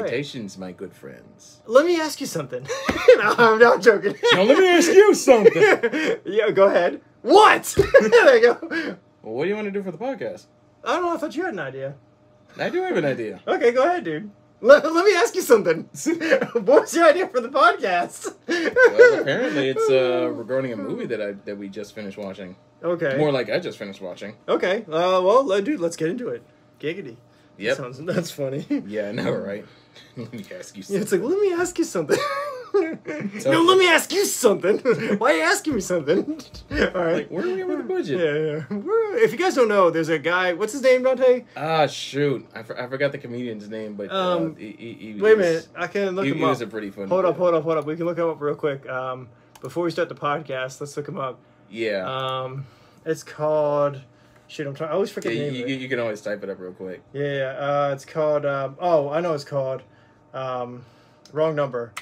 Salutations, my good friends. Let me ask you something. No, I'm not joking. Now let me ask you something. Yeah, go ahead. What? There you go. Well, what do you want to do for the podcast? I don't know. I thought you had an idea. I do have an idea. Okay, go ahead, dude. Let me ask you something. What's your idea for the podcast? Well, apparently it's regarding a movie that we just finished watching. Okay. More like I just finished watching. Okay. Well, dude, let's get into it. Giggity. Yep. That's funny. Yeah, I know, right? Let me ask you something. Yeah, it's like, let me ask you something. So, no, let me ask you something. Why are you asking me something? All right. Like, where are we at with the budget? Yeah. If you guys don't know, there's a guy. What's his name, Dante? Ah, shoot. I forgot the comedian's name, but wait a minute. I can look him up. He was a pretty funny Hold guy. up. We can look him up real quick. Before we start the podcast, let's look him up. Yeah. It's called... Shit, I always forget the name of it. You can always type it up real quick. Yeah. It's called... I know it's called... Wrong number.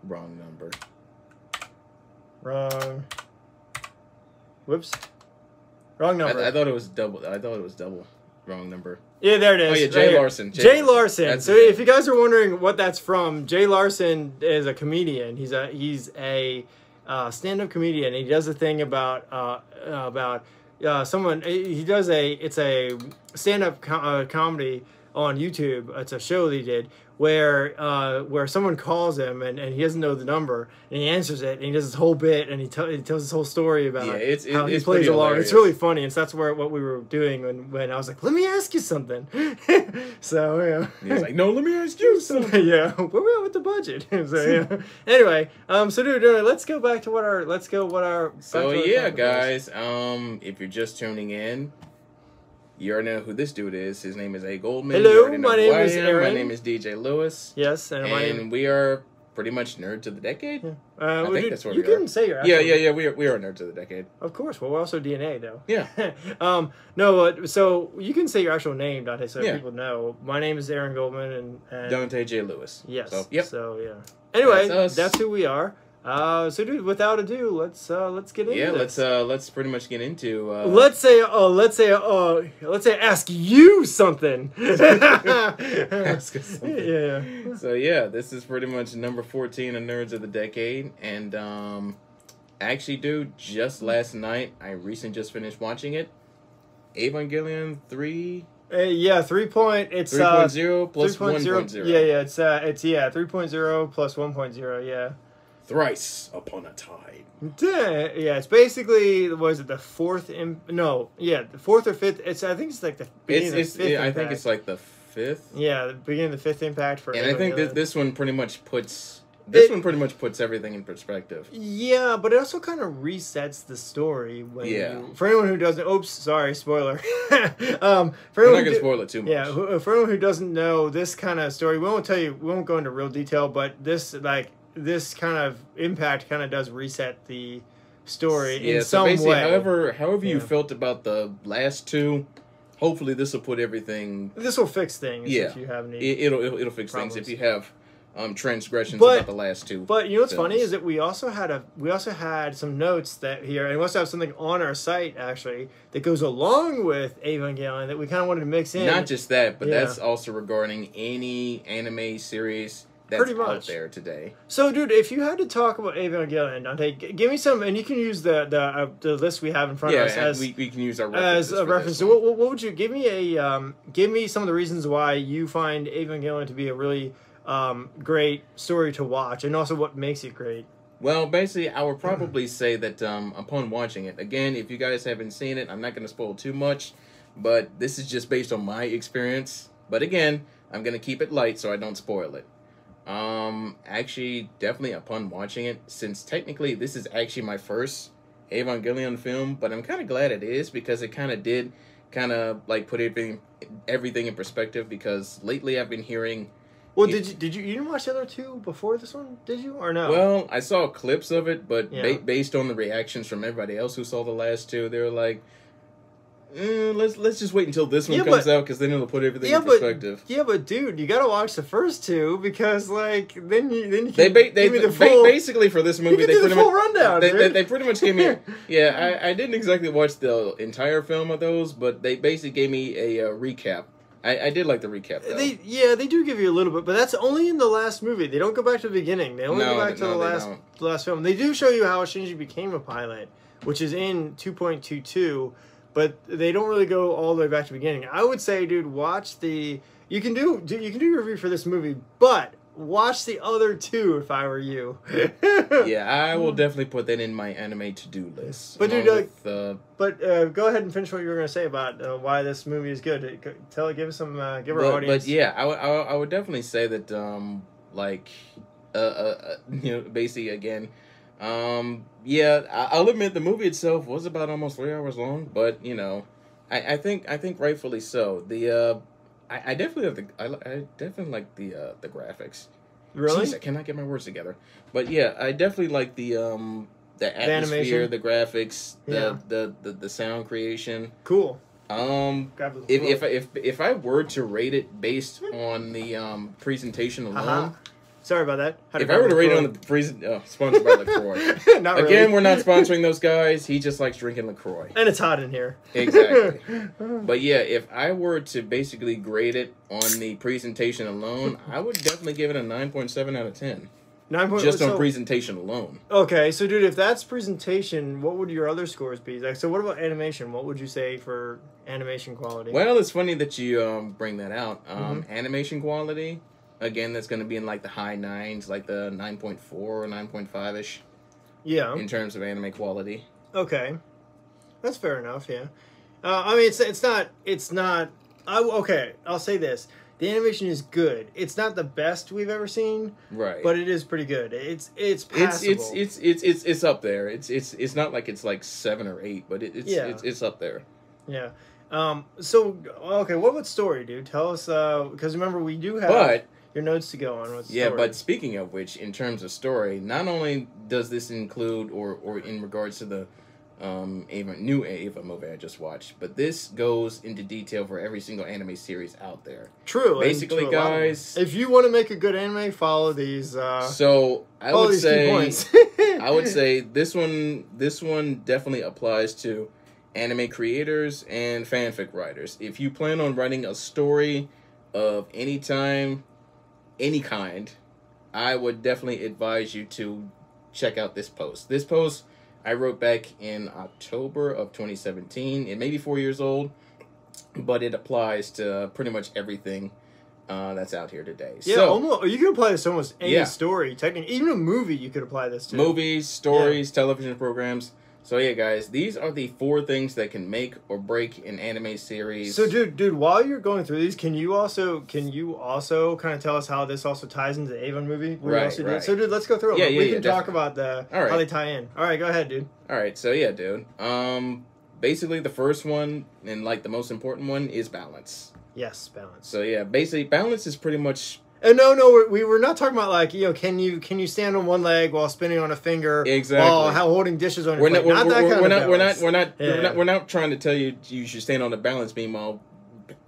Wrong number. Wrong. Whoops. Wrong number. I thought it was double. Wrong number. Yeah, there it is. Oh yeah, Jay Larson. Jay Larson. So if if you guys are wondering what that's from, Jay Larson is a comedian. He's a stand-up comedian. He does a thing about someone. He does it's a stand-up comedy on YouTube. It's a show that he did where someone calls him and he doesn't know the number and he answers it and he does this whole bit and he tells this whole story about how he plays along. Hilarious. It's really funny, and so that's what we were doing when I was like, let me ask you something. So yeah, he's like, no, let me ask you something. Yeah, where we at with the budget? So yeah. Anyway, so dude, let's go back to what our. So yeah, guys, if you're just tuning in, you already know who this dude is. His name is A. Goldman. Hello, my name is Aaron. My name is DJ Lewis. Yes, and we are pretty much Nerds of the Decade. Yeah. I think that's what we are. You can say your actual Yeah, we are Nerds of the Decade. Of course. Well, we're also DNA, though. Yeah. So you can say your actual name, Dante, so people know. My name is Aaron Goldman, and Dante J. Lewis. Yes. So, yep. So, yeah. Anyway, that's who we are. So dude, without ado, let's get into this. Yeah, let's pretty much get into let's say ask you something. Ask us something. Yeah. So yeah, this is pretty much number 14 of Nerds of the Decade, and actually, dude, just last night I recently just finished watching it. Evangelion 3. 3.0 plus 1.0. Yeah, it's 3.0 plus 1.0. Yeah. Thrice Upon a Time. Yeah, it's basically, was it the fourth? The fourth or fifth. I think it's like the beginning of the fifth. Yeah, I think it's like the fifth. Yeah, the beginning of the fifth impact for. And I think this one pretty much puts everything in perspective. Yeah, but it also kind of resets the story for anyone who doesn't. Oops, sorry, spoiler. We're not gonna spoil it too much. Yeah, for anyone who doesn't know this kind of story, we won't go into real detail, but this kind of impact kind of does reset the story in some way. However you felt about the last two, hopefully this will put everything. This will fix things. Yeah, if you have any. It'll fix problems. things if you have transgressions about the last two. But you know what's funny is that we also had some notes that here, and we also have something on our site actually that goes along with Evangelion that we kind of wanted to mix in. Not just that, but that's also regarding any anime series that's out there today. So, dude, if you had to talk about Evangelion, Dante, give me some, and you can use the list we have in front of us as we can use our as a reference. So, what would you give me give me some of the reasons why you find Evangelion to be a really great story to watch, and also what makes it great? Well, basically, I would probably say that upon watching it, again, if you guys haven't seen it, I'm not going to spoil too much, but this is just based on my experience. But again, I'm going to keep it light so I don't spoil it. Actually, definitely upon watching it, since technically this is actually my first Evangelion film, but I'm kind of glad it is, because it kind of did like put everything in perspective, because lately I've been hearing... Well, you didn't watch the other two before this one, did you, or no? Well, I saw clips of it, but based on the reactions from everybody else who saw the last two, they were like, let's just wait until this one comes out, because then it'll put everything in perspective. But dude, you gotta watch the first two, because like then you can give me the full. Basically for this movie, they do the full rundown. They pretty much gave me. I didn't exactly watch the entire film of those, but they basically gave me a recap. I did like the recap, though. They do give you a little bit, but that's only in the last movie. They don't go back to the beginning. They only go back to the last film. They do show you how Shinji became a pilot, which is in 2.22, but they don't really go all the way back to the beginning. I would say, dude, watch the... You can do your review for this movie, but watch the other two if I were you. Yeah, I will definitely put that in my anime to-do list. But dude, go ahead and finish what you were going to say about why this movie is good. Give our audience. But yeah, I would definitely say that basically again, I'll admit the movie itself was about almost 3 hours long, but I think rightfully so. I definitely like the graphics. Really? Jeez, I cannot get my words together. But yeah, I definitely like the atmosphere, the graphics, the sound creation. Cool. If I were to rate it based on the presentation alone. Sorry about that. If I were to rate it on the sponsored by LaCroix. Not Again, really. we're not sponsoring those guys. He just likes drinking LaCroix. And it's hot in here. Exactly. But yeah, if I were to basically grade it on the presentation alone, I would definitely give it a 9.7 out of 10. Just on presentation alone. Okay, so dude, if that's presentation, what would your other scores be? Like, so what about animation? What would you say for animation quality? Well, it's funny that you bring that out. Animation quality... Again, that's going to be in like the high 9s, like the 9.4 or 9.5-ish. Yeah. In terms of anime quality. Okay. That's fair enough, yeah. I mean, it's not... Okay, I'll say this. The animation is good. It's not the best we've ever seen. Right. But it is pretty good. It's passable. It's up there. It's not like it's like 7 or 8, but it's up there. Yeah. So, okay, what about story, dude? Tell us, because remember, we do have... your notes to go on with story. Yeah, but speaking of which, in terms of story, not only does this include, or in regards to the new Ava movie I just watched, but this goes into detail for every single anime series out there. True. Basically, guys... If you want to make a good anime, follow these... so, I would say this one definitely applies to anime creators and fanfic writers. If you plan on writing a story of any time... any kind, I would definitely advise you to check out this post. This post I wrote back in October of 2017. It may be 4 years old, but it applies to pretty much everything that's out here today. Yeah, so, you can apply this to almost any story. Technically, even a movie you could apply this to. Movies, stories, television programs. So yeah, guys, these are the 4 things that can make or break an anime series. So, dude, while you're going through these, can you also kind of tell us how this also ties into the Avon movie? Right. So, dude, let's go through them. We can talk about how they tie in. All right, go ahead, dude. All right, so yeah, dude. Basically, the first one and like the most important one is balance. Yes, balance. So yeah, basically, balance is pretty much. No, we were not talking about like, can you stand on one leg while spinning on a finger? Exactly. While holding dishes on your plate. We're not trying to tell you should stand on the balance beam while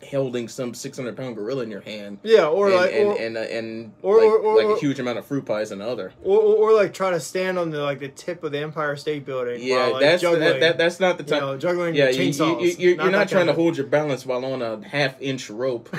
holding some 600-pound gorilla in your hand. Yeah, or like a huge amount of fruit pies in the other. Or like try to stand on the tip of the Empire State Building. Yeah, while, like, that's not the time. Juggling chainsaws. You're not trying to hold your balance while on a half-inch rope.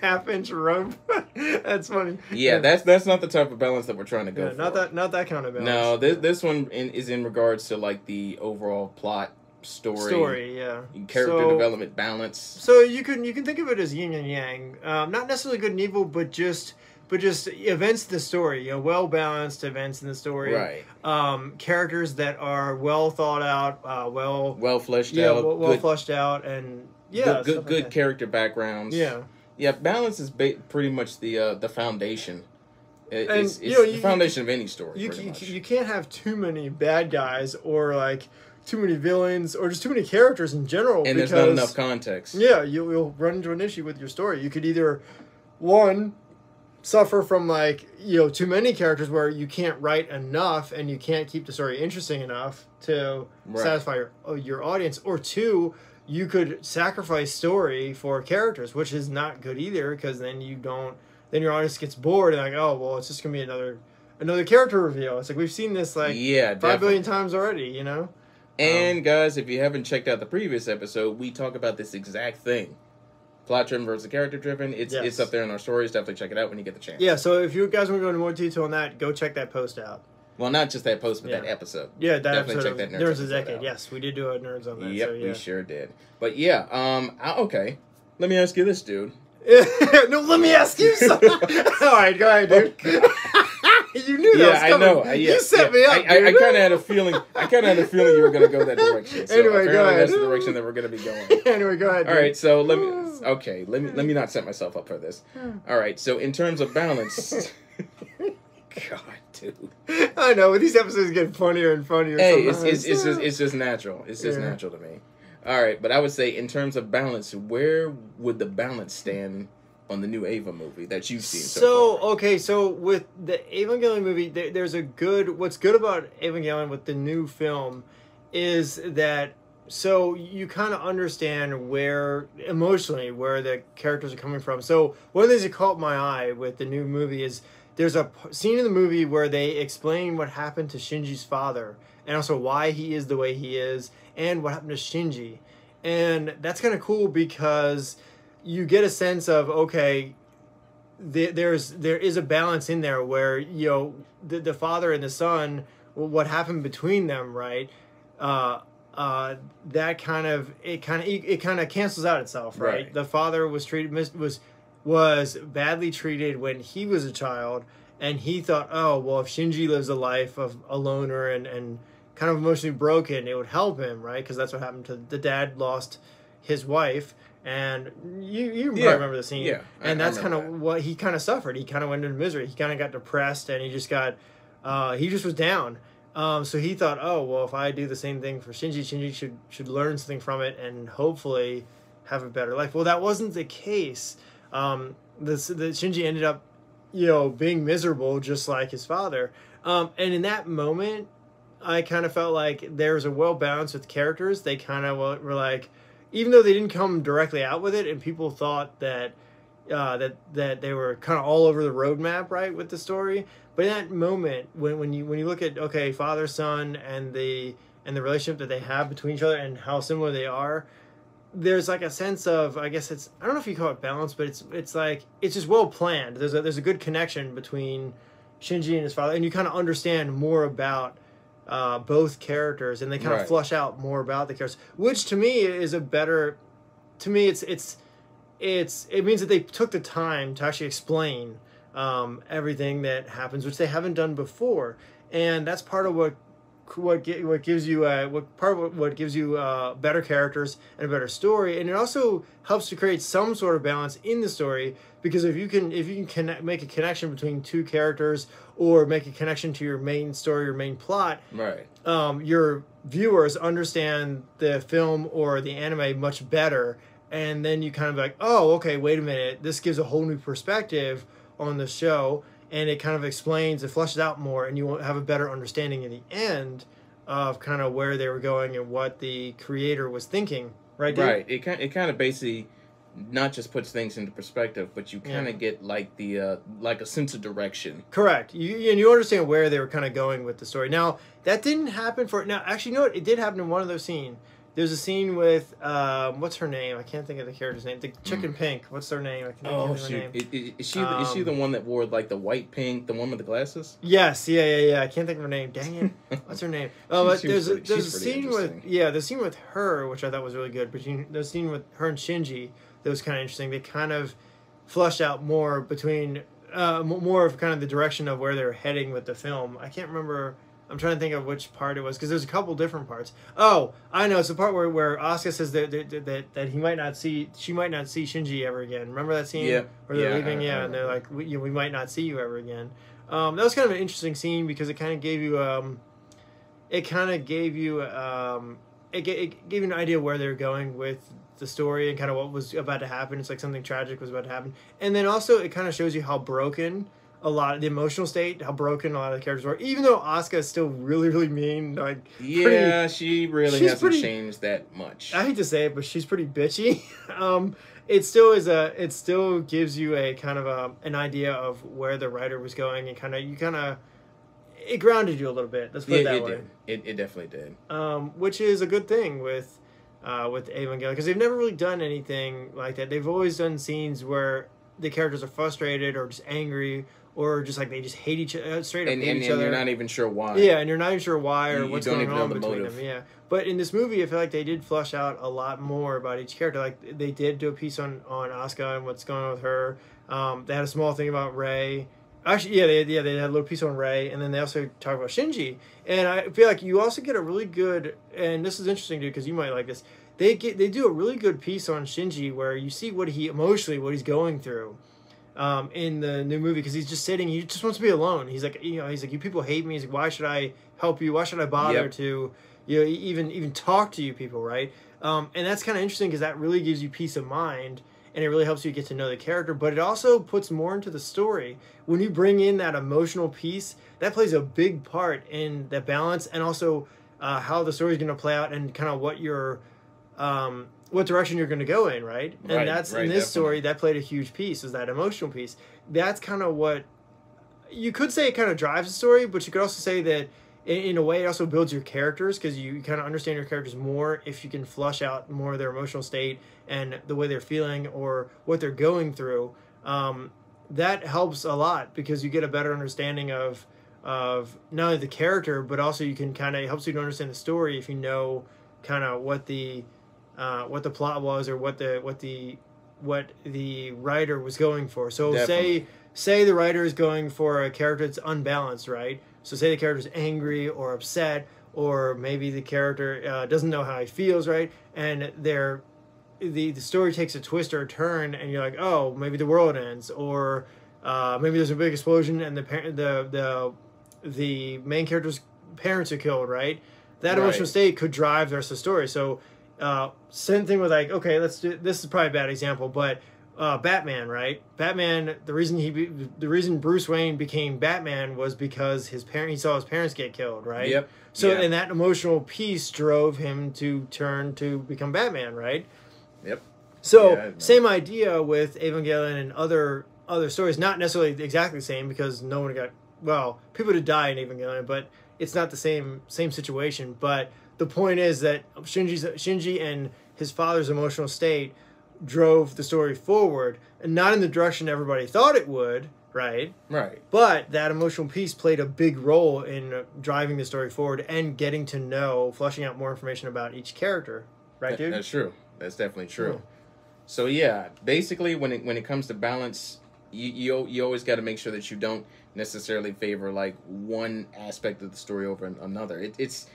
Half-inch rope. That's funny. Yeah, that's not the type of balance that we're trying to go for. Not that kind of balance. No, this one is in regards to like the overall plot, story, character development, balance. So you can think of it as yin and yang. Not necessarily good and evil, but just events in the story. Well balanced events in the story. Right. Characters that are well thought out. Well fleshed out. Well fleshed out, and good character backgrounds. Yeah. Yeah, balance is pretty much the foundation. It's the foundation of any story. You can't have too many bad guys or like too many villains or just too many characters in general. And there's not enough context. Yeah, you'll run into an issue with your story. You could either, one, suffer from like too many characters where you can't write enough and you can't keep the story interesting enough to satisfy your audience, or two, you could sacrifice story for characters, which is not good either, because then your audience gets bored and like, oh well, it's just gonna be another character reveal. It's like we've seen this 5 billion times already, And guys, if you haven't checked out the previous episode, we talk about this exact thing. plot driven versus character driven. It's up there in our stories. Definitely check it out when you get the chance. Yeah, so if you guys want to go into more detail on that, go check that post out. Well, not just that post, but that episode. Yeah, that definitely episode check that Nerdz a episode Decade. out. Yes, we did do a Nerdz on that. Yep, so, yeah. we sure did. But yeah, okay. Let me ask you this, dude. No, let me ask you something. All right, go ahead, dude. You knew that was coming. I know. You set me up. I kind of had a feeling. You were going to go that direction. So anyway, go ahead. That's the direction that we're going to be going. Anyway, go ahead. All right, so let me not set myself up for this. All right, so in terms of balance, God, dude. I know, but these episodes get funnier and funnier. Hey, it's just natural. It's just natural to me. All right, but I would say in terms of balance, where would the balance stand on the new Ava movie that you've seen so far? Okay, so with the Evangelion movie, what's good about Evangelion with the new film is that so you kind of understand emotionally where the characters are coming from. So one of the things that caught my eye with the new movie is there's a scene in the movie where they explain what happened to Shinji's father and also why he is the way he is and what happened to Shinji. And that's kind of cool because you get a sense of, okay, there is a balance in there where, you know, the father and the son, what happened between them, right? That kind of cancels out itself, right? The father was was badly treated when he was a child, and he thought, oh, well, if Shinji lives a life of a loner and kind of emotionally broken, it would help him, right? Because that's what happened to the dad. Lost his wife, and you might remember the scene. Yeah, and that's kind of what he kind of suffered. He kind of went into misery. He kind of got depressed, and he just was down. So he thought, oh, well, if I do the same thing for Shinji should learn something from it and hopefully have a better life. Well, that wasn't the case. The Shinji ended up, you know, being miserable just like his father. And in that moment, I kind of felt like there was a well balance with characters. They kind of were like, even though they didn't come directly out with it, and people thought that that they were kind of all over the roadmap, right, with the story. But in that moment, when you look at, okay, father son and the relationship that they have between each other and how similar they are, there's like a sense of, I guess I don't know if you call it balance, but it's like it's just well planned. There's a good connection between Shinji and his father, and you kind of understand more about both characters, and they kind of flush out more about the characters, which to me is a better. To me, it means that they took the time to actually explain everything that happens, which they haven't done before, and that's part of what gives you better characters and a better story, and it also helps to create some sort of balance in the story, because if you can make a connection between two characters or make a connection to your main story or main plot, right, your viewers understand the film or the anime much better, and then you kind of like, oh, okay, wait a minute, this gives a whole new perspective on the show, and it kind of explains, it fleshes out more, and you will have a better understanding in the end of kind of where they were going and what the creator was thinking, right, Dave? Right. It kind of basically not just puts things into perspective, but you kind of get like the like a sense of direction. Correct. You understand where they were kind of going with the story. Now, that didn't happen actually, you know what? It did happen in one of those scenes. There's a scene with, what's her name? I can't think of the character's name. The chick in pink. What's her name? I can't think of her name. Is she the one that wore like the white pink, the one with the glasses? Yes, yeah. I can't think of her name. Dang it. What's her name? But there's a scene the scene with her, which I thought was really good. But the scene with her and Shinji, that was kind of interesting. They kind of flushed out more between, more of kind of the direction of where they were heading with the film. I can't remember. I'm trying to think of which part it was, because there's a couple different parts. Oh, I know. It's the part where Asuka says that she might not see Shinji ever again. Remember that scene? Yeah. Where they're leaving, and they're like, we might not see you ever again. That was kind of an interesting scene, because it kind of gave you an idea where they're going with the story and kind of what was about to happen. It's like something tragic was about to happen, and then also it kind of shows you how broken the emotional state, how broken a lot of the characters were. Even though Asuka is still really, really mean, like she really hasn't changed that much. I hate to say it, but she's pretty bitchy. It still gives you a kind of an idea of where the writer was going, and it grounded you a little bit. Let's put it that way. It definitely did. Which is a good thing with with Evangelion, because they've never really done anything like that. They've always done scenes where the characters are frustrated or just angry or just like they just hate each other, straight up hate each other. And you're not even sure why. Yeah, and you're not even sure why or what's don't going even know on the between motive. them. Yeah, but in this movie, I feel like they did flesh out a lot more about each character. Like they did do a piece on Asuka and what's going on with her. They had a small thing about Rey. Actually, they had a little piece on Rey, and then they also talk about Shinji. And I feel like you also get a really good, and this is interesting, dude, because you might like this. They do a really good piece on Shinji where you see what he's going through in the new movie, because he's just sitting, he just wants to be alone. He's like, you people hate me. He's like, why should I help you? Why should I bother to, even talk to you people, right? And that's kind of interesting because that really gives you peace of mind. And it really helps you get to know the character, but it also puts more into the story. When you bring in that emotional piece, that plays a big part in the balance and also how the story is going to play out and kind of what what direction you're going to go in, right? And that's in this story that played a huge piece, is that emotional piece. That's kind of what you could say it kind of drives the story, but you could also say that in a way it also builds your characters, because you kind of understand your characters more if you can flush out more of their emotional state and the way they're feeling or what they're going through. That helps a lot because you get a better understanding of not only the character, but also you can kind of helps you to understand the story if you know kind of what the plot was or what the writer was going for. So say the writer is going for a character that's unbalanced, right? So say the character's angry or upset, or maybe the character doesn't know how he feels, right? And the story takes a twist or a turn, and you're like, oh, maybe the world ends, or maybe there's a big explosion and the main character's parents are killed, right? That emotional state could drive the rest of the story. So same thing with like, okay, this is probably a bad example, but Batman, right? Batman, the reason Bruce Wayne became Batman was because he saw his parents get killed, right? Yep. So and that emotional piece drove him to turn to become Batman, right? Yep. So same idea with Evangelion and other stories, not necessarily exactly the same, because no one people did die in Evangelion, but it's not the same situation. But the point is that Shinji and his father's emotional state drove the story forward, and not in the direction everybody thought it would, right? Right. But that emotional piece played a big role in driving the story forward and getting to know, fleshing out more information about each character, right, dude? That's true. That's definitely true. So yeah, basically, when it comes to balance, you always got to make sure that you don't necessarily favor like one aspect of the story over another. It's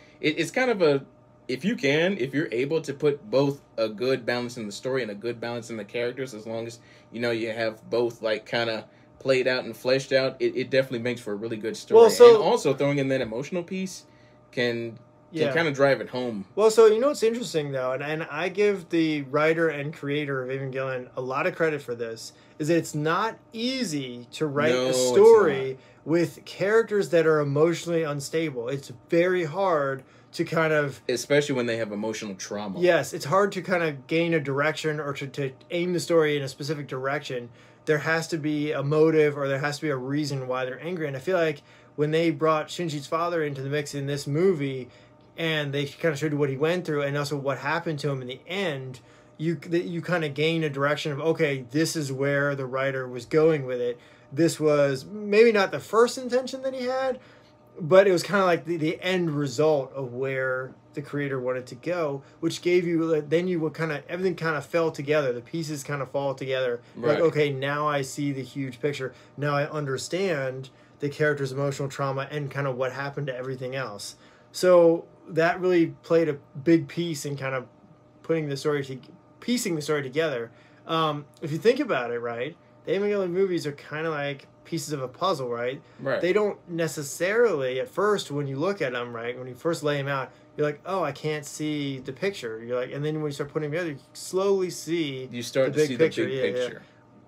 kind of if you're able to put both a good balance in the story and a good balance in the characters, as long as you have both like kind of played out and fleshed out, it definitely makes for a really good story. Well, and also throwing in that emotional piece can kind of drive it home. Well, so what's interesting though, and I give the writer and creator of Evangelion a lot of credit for this, is that it's not easy to write a story with characters that are emotionally unstable. It's very hard to kind of... Especially when they have emotional trauma. Yes, it's hard to kind of gain a direction or to aim the story in a specific direction. There has to be a motive, or there has to be a reason why they're angry. And I feel like when they brought Shinji's father into the mix in this movie, and they kind of showed you what he went through and also what happened to him in the end, you kind of gain a direction of, okay, this is where the writer was going with it. This was maybe not the first intention that he had, but it was kind of like the end result of where the creator wanted to go, which gave you, then you would everything kind of fell together. The pieces kind of fall together. Right. Like, okay, now I see the huge picture. Now I understand the character's emotional trauma and kind of what happened to everything else. So that really played a big piece in kind of piecing the story together. If you think about it, right, the Evangelion movies are kind of like pieces of a puzzle, right? Right. They don't necessarily, at first, when you look at them, right, when you first lay them out, you're like, oh, I can't see the picture. You're like, and then when you start putting them together, you slowly see the big picture. Yeah.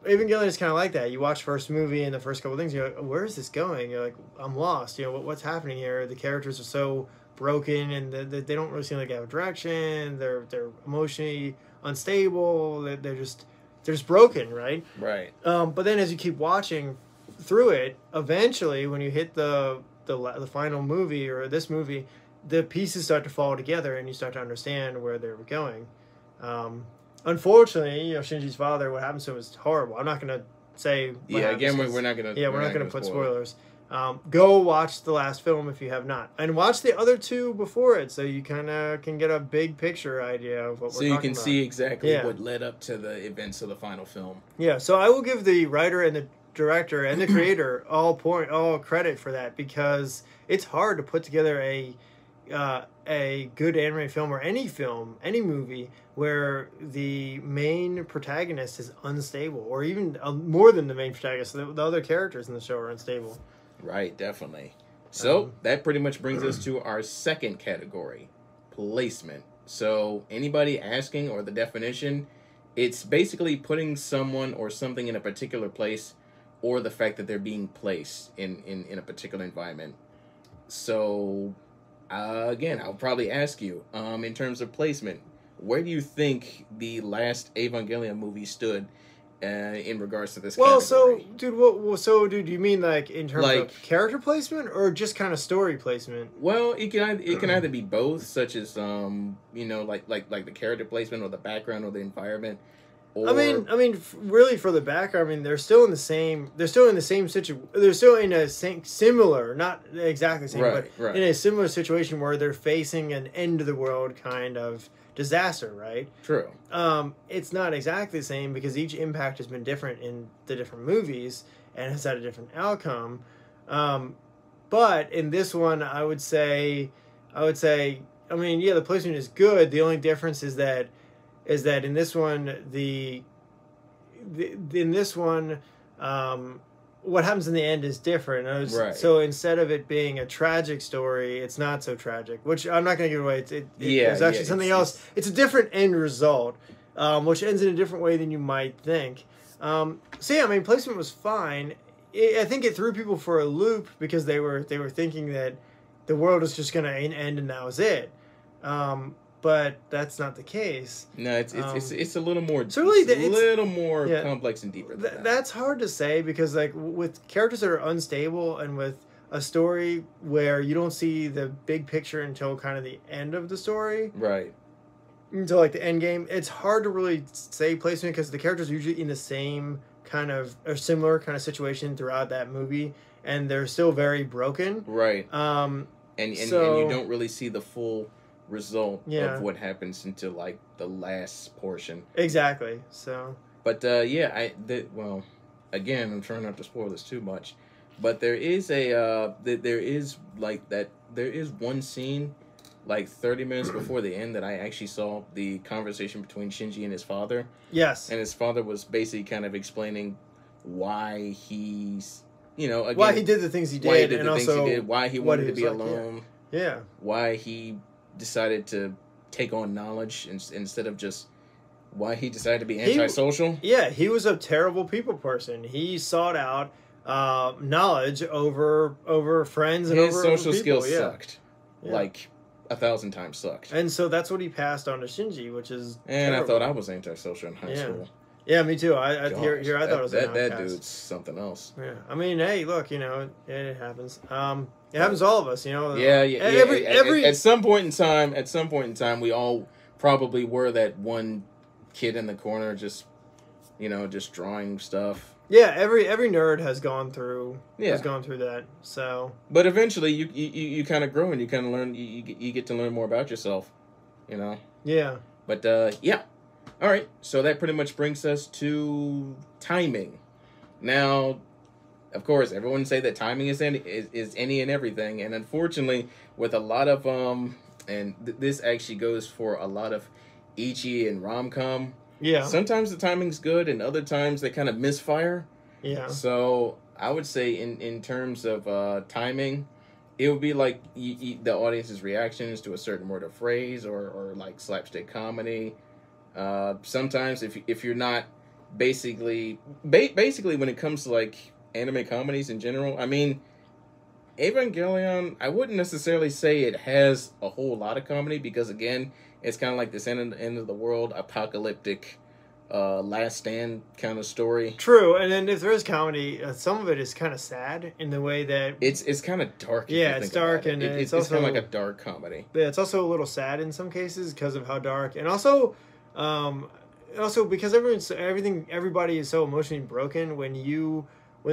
Evangelion is kind of like that. You watch first movie and the first couple of things, you're like, where is this going? You're like, I'm lost. What's happening here? The characters are so broken, and they don't really seem like they have a direction. They're emotionally unstable. They're just broken, right? Right. But then as you keep watching through it, eventually when you hit the final movie or this movie, the pieces start to fall together and you start to understand where they were going. Unfortunately, Shinji's father, what happens to him is horrible. I'm not going to say what happens, again, we're not going to... Yeah, we're not going to put spoilers. Go watch the last film if you have not. And watch the other two before it, so you kind of can get a big picture idea of what we're talking about. So you can see exactly what led up to the events of the final film. Yeah, so I will give the writer and the director and the creator all credit for that, because it's hard to put together a good anime film or any movie where the main protagonist is unstable, or even more than the main protagonist. The other characters in the show are unstable. Right, definitely. So that pretty much brings us to our second category, placement. So anybody asking, or the definition, it's basically putting someone or something in a particular place, or the fact that they're being placed in a particular environment. So again, I'll probably ask you, in terms of placement, where do you think the last Evangelion movie stood in regards to this category? Dude, you mean like in terms of character placement, or just kind of story placement? Well, it can either be both, such as like the character placement, or the background, or the environment. Or... I mean, really, for the background, they're still in the same situation. They're still in a similar, not exactly the same, but in a similar situation where they're facing an end of the world kind of disaster, right? True. It's not exactly the same, because each impact has been different in the different movies and has had a different outcome. But in this one, I would say, the placement is good. The only difference is that in this one, what happens in the end is different. So instead of it being a tragic story, it's not so tragic, which I'm not going to give away. It's actually something else. It's a different end result, which ends in a different way than you might think. Placement was fine. I think it threw people for a loop, because they were thinking that the world was just going to end and that was it. But that's not the case. No, it's a little more. So really, it's a little more complex and deeper than that. That's hard to say, because with characters that are unstable, and with a story where you don't see the big picture until kind of the end of the story, right? Until the end game, it's hard to really say placement, because the characters are usually in the same kind of or similar kind of situation throughout that movie, and they're still very broken, right? And you don't really see the full result of what happens until the last portion. Exactly. So, but again, I'm trying not to spoil this too much, but there is one scene 30 minutes before the end that I actually saw the conversation between Shinji and his father. Yes. And his father was basically kind of explaining why he's again, why he did the things he did, why he wanted to be alone. Yeah. Why he decided to take on knowledge instead of just why he decided to be antisocial. He was a terrible people person. He sought out knowledge over friends and his over social people. skills sucked. 1,000 times sucked. And so that's what he passed on to Shinji, which is and terrible. I thought I was antisocial in high school. Yeah, me too. I thought it was that dude's something else. Yeah, hey, look, it happens. It happens to all of us, At some point in time, we all probably were that one kid in the corner, just drawing stuff. Yeah, every nerd has gone through that. So, but eventually, you kind of grow and you kind of learn. You get to learn more about yourself. Yeah. But all right. So that pretty much brings us to timing. Now, of course, everyone say that timing is any and everything, and unfortunately, with a lot of this actually goes for a lot of ecchi and rom-com. Yeah. Sometimes the timing's good, and other times they kind of misfire. Yeah. So I would say in terms of timing, it would be the audience's reactions to a certain word or phrase, or slapstick comedy. Sometimes if you're not basically when it comes to anime comedies in general, Evangelion, I wouldn't necessarily say it has a whole lot of comedy, because again, it's kind of like this end of the world apocalyptic last stand kind of story. True, and then if there is comedy, some of it is kind of sad in the way that it's kind of dark. Yeah, it's dark, and it's also kind of like a dark comedy. Yeah, it's also a little sad in some cases because of how dark, and also Also, because everybody is so emotionally broken, when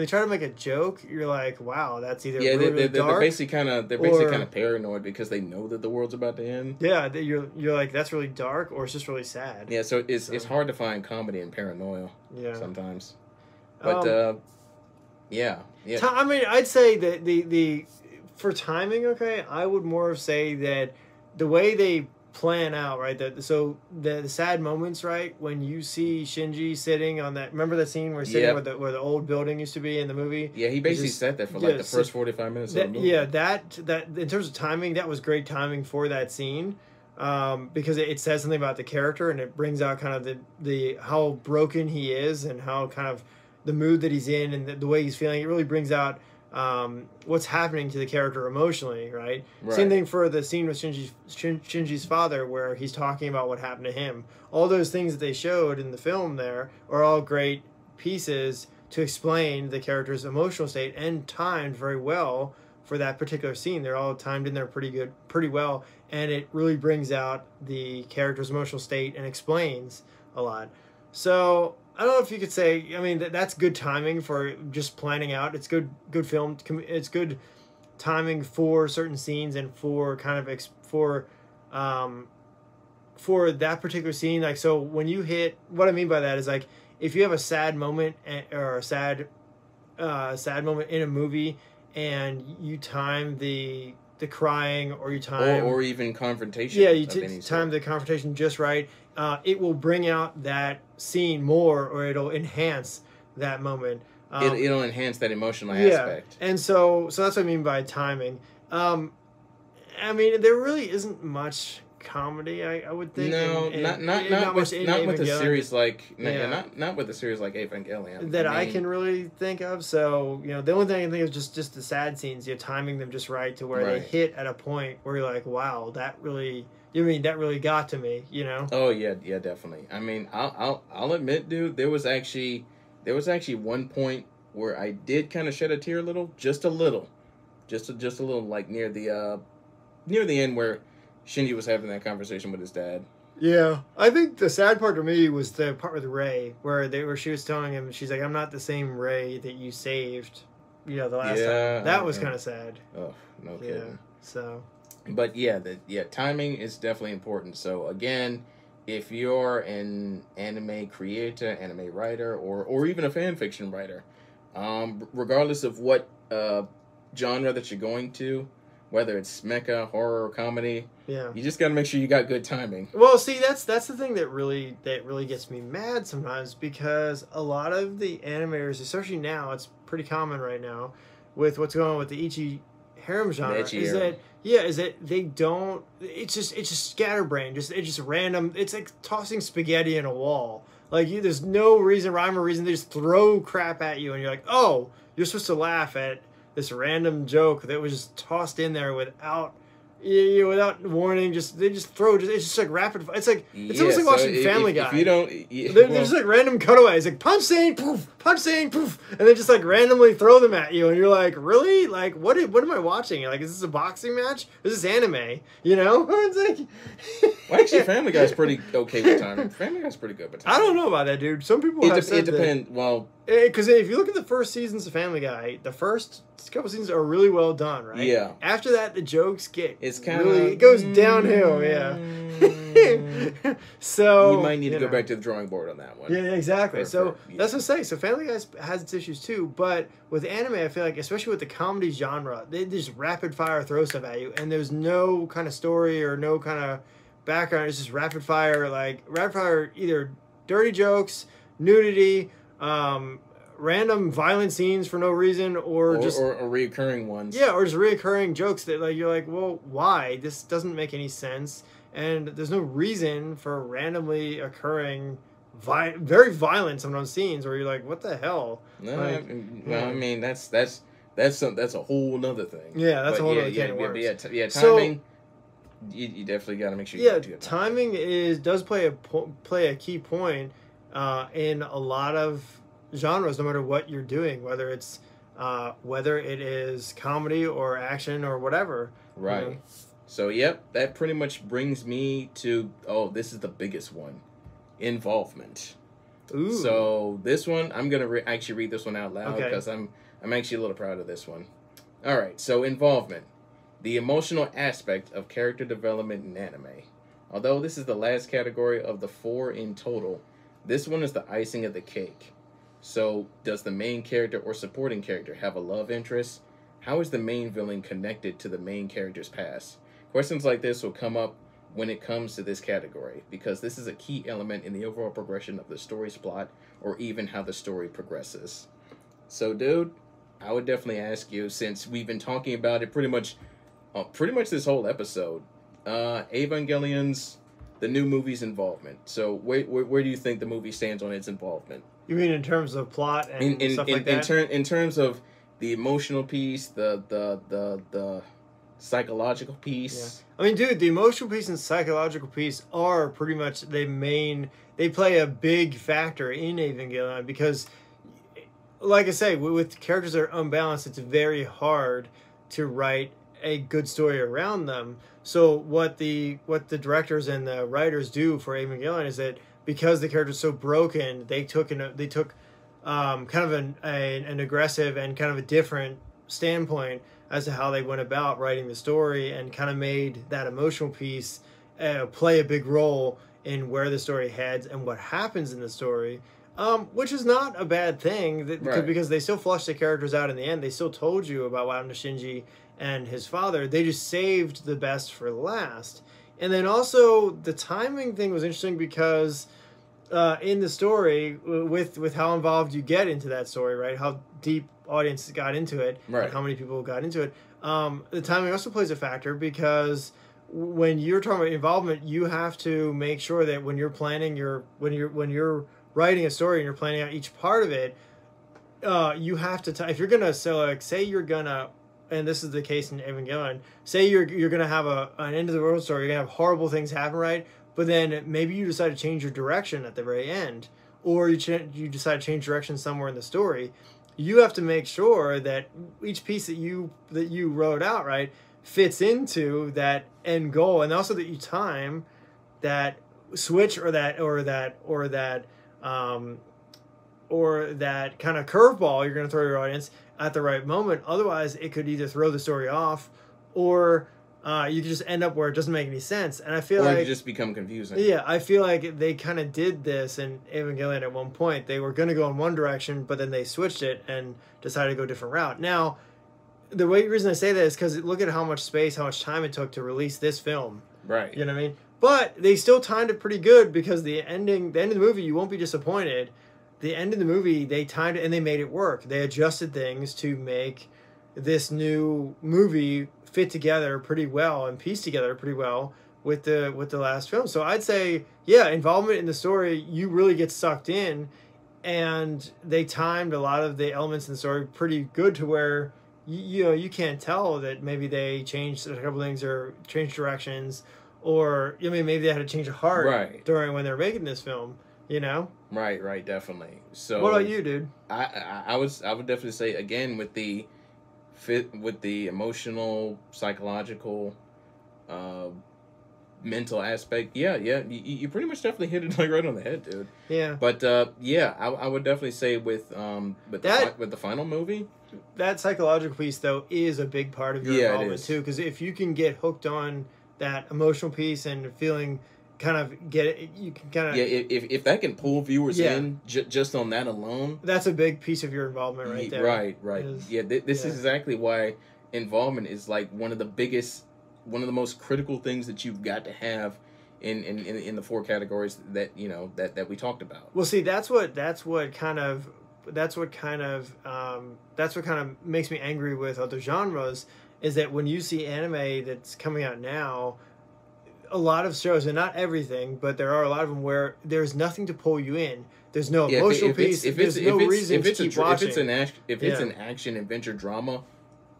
they try to make a joke, you're like, wow, that's either really dark. They're basically kind of paranoid because they know that the world's about to end. Yeah, you're like, that's really dark, or it's just really sad. Yeah, so it's hard to find comedy in paranoia. Yeah. Sometimes, but yeah. I mean, I'd say that the for timing, okay, I would more say that the way they plan out, right? The sad moments, right? When you see Shinji sitting on that, remember the scene where he's sitting where the old building used to be in the movie? Yeah, he basically sat there for like the first 45 minutes of the movie. Yeah, that in terms of timing, that was great timing for that scene. Because it says something about the character, and it brings out kind of the how broken he is, and how kind of the mood that he's in, and the way he's feeling. It really brings out what's happening to the character emotionally, right? Same thing for the scene with Shinji's father, where he's talking about what happened to him. All those things that they showed in the film there are all great pieces to explain the character's emotional state, and timed very well for that particular scene. They're all timed in there pretty well, and it really brings out the character's emotional state and explains a lot. So I don't know if you could say, I mean, that's good timing for just planning out. It's good film. It's good timing for certain scenes, and for kind of for that particular scene. Like, so when you hit, what I mean by that is, like, if you have a sad moment or a sad moment in a movie, and you time the crying, or you time or even confrontation. Yeah, you time the confrontation just right. It will bring out that scene more, or it'll enhance that moment. It'll enhance that emotional aspect. And so that's what I mean by timing. I mean, there really isn't much comedy, I would think. No, not with a series like not with a series like Evangelion that I can really think of. So, you know, the only thing I can think of is just the sad scenes. You're timing them just right to where they hit at a point where you're like, wow, that really got to me, you know? Oh yeah, definitely. I mean, I'll admit, dude, there was actually one point where I did kind of shed a tear just a little, like near the end where Shinji was having that conversation with his dad. Yeah, I think the sad part to me was the part with Rei, where she was telling him, she's like, I'm not the same Rei that you saved, you know, the last time. That was kind of sad. Oh, no kidding. Yeah, so. But timing is definitely important. So again, if you're an anime creator, anime writer, or even a fan fiction writer, regardless of what genre that you're going to, whether it's mecha, horror, or comedy, you just got to make sure you got good timing. Well, see, that's the thing that really gets me mad sometimes, because a lot of the animators, especially now, it's pretty common right now with what's going on with the Ichi harem genre, is that they don't. It's just scatterbrained. It's just random. It's like tossing spaghetti in a wall. Like, there's no rhyme or reason. They just throw crap at you, and you're like, oh, you're supposed to laugh at this random joke that was just tossed in there without warning. They just throw. It's just like rapid. It's like it's almost like watching Family Guy. If you don't, there's like random cutaways, like punch saying poof, and they just like randomly throw them at you, and you're like, really? Like, what am I watching? Like, is this a boxing match? Is this anime? You know? It's like. Well, actually, Family Guy's pretty okay with timing. Family Guy's pretty good with timing. I don't know about that, dude. Some people have said it depends. Well, because if you look at the first seasons of Family Guy, the first couple seasons are really well done, right? Yeah. After that, the jokes get it goes downhill. Yeah. So you might need to go back to the drawing board on that one. Yeah, exactly. That's what I'm saying. So Family Guy has its issues too, but with anime, I feel like, especially with the comedy genre, they just rapid fire throw stuff at you, and there's no kind of story or no kind of background. It's just rapid fire, either dirty jokes, nudity, random violent scenes for no reason, or reoccurring ones. Yeah, or just reoccurring jokes that, like, you're like, well, why? This doesn't make any sense, and there's no reason for randomly occurring very violent sometimes scenes where you're like, what the hell? No, I mean, that's a whole nother thing. Yeah, that's a whole other can of worms. Timing. So, you definitely got to make sure. You timing does play a key point in a lot of genres, no matter what you're doing, whether it is comedy or action or whatever. Right. You know? So that pretty much brings me to this is the biggest one. involvement. Ooh. So this one, I'm gonna actually read this one out loud Okay. because I'm actually a little proud of this one. All right, so involvement, the emotional aspect of character development in anime. Although this is the last category of the 4 in total, this one is the icing of the cake. So, does the main character or supporting character have a love interest? How is the main villain connected to the main character's past? Questions like this will come up when it comes to this category, because this is a key element in the overall progression of the story's plot, or even how the story progresses. So, dude, I would definitely ask you, since we've been talking about it pretty much this whole episode, Evangelion's, the new movie's involvement. So, where do you think the movie stands on its involvement? You mean in terms of plot and stuff like that? In terms of the emotional piece, the psychological piece. Yeah. I mean, dude, the emotional piece and psychological piece are pretty much they play a big factor in Evangelion because, like I say, with characters that are unbalanced, it's very hard to write a good story around them. So what the directors and the writers do for Evangelion is that because the character's so broken, they took kind of an aggressive and kind of a different standpoint as to how they went about writing the story, and kind of made that emotional piece play a big role in where the story heads and what happens in the story, which is not a bad thing because they still flushed the characters out in the end. They still told you about what happened to Shinji and his father. They just saved the best for last. And then also the timing thing was interesting because in the story, with how involved you get into that story, right? How deep audiences got into it, right, and how many people got into it. The timing also plays a factor because when you're talking about involvement, you have to make sure that when you're planning when you're writing a story and you're planning out each part of it, you have to if you're gonna say you're gonna. And this is the case in Evangelion. Say you're going to have an end of the world story. You're going to have horrible things happen, right? But then maybe you decide to change your direction at the very end. Or you decide to change direction somewhere in the story. You have to make sure that each piece that you wrote out, right, fits into that end goal. And also that you time that switch or that kind of curveball you're going to throw your audience at the right moment. Otherwise, it could either throw the story off, or you could just end up where it doesn't make any sense. And I feel like it just become confusing. Yeah, I feel like they kind of did this in Evangelion at one point. They were going to go in one direction, but then they switched it and decided to go a different route. Now, the reason I say that is because look at how much space, how much time it took to release this film. Right. You know what I mean? But they still timed it pretty good because the end of the movie, you won't be disappointed. The end of the movie, they timed it and they made it work. They adjusted things to make this new movie fit together pretty well and piece together pretty well with the last film. So I'd say, yeah, involvement in the story, you really get sucked in, and they timed a lot of the elements in the story pretty good to where you can't tell that maybe they changed a couple things or changed directions, or maybe they had to change a heart during when they were making this film. Right, definitely. So what about you, dude? I would definitely say, again, with the emotional, psychological, mental aspect, you pretty much definitely hit it like right on the head, dude. Yeah. But I would definitely say with the final movie, that psychological piece though is a big part of your involvement too, because if you can get hooked on that emotional piece and feeling. Kind of get it. You can kind of if that can pull viewers in just on that alone, that's a big piece of your involvement right there. Right. This is exactly why involvement is like one of the most critical things that you've got to have in the 4 categories that that we talked about. Well, see, that's what kind of makes me angry with other genres is that when you see anime that's coming out now. A lot of shows, and not everything, but there are a lot of them where there's nothing to pull you in. There's no emotional piece. There's no reason to keep watching. If it's an action adventure drama,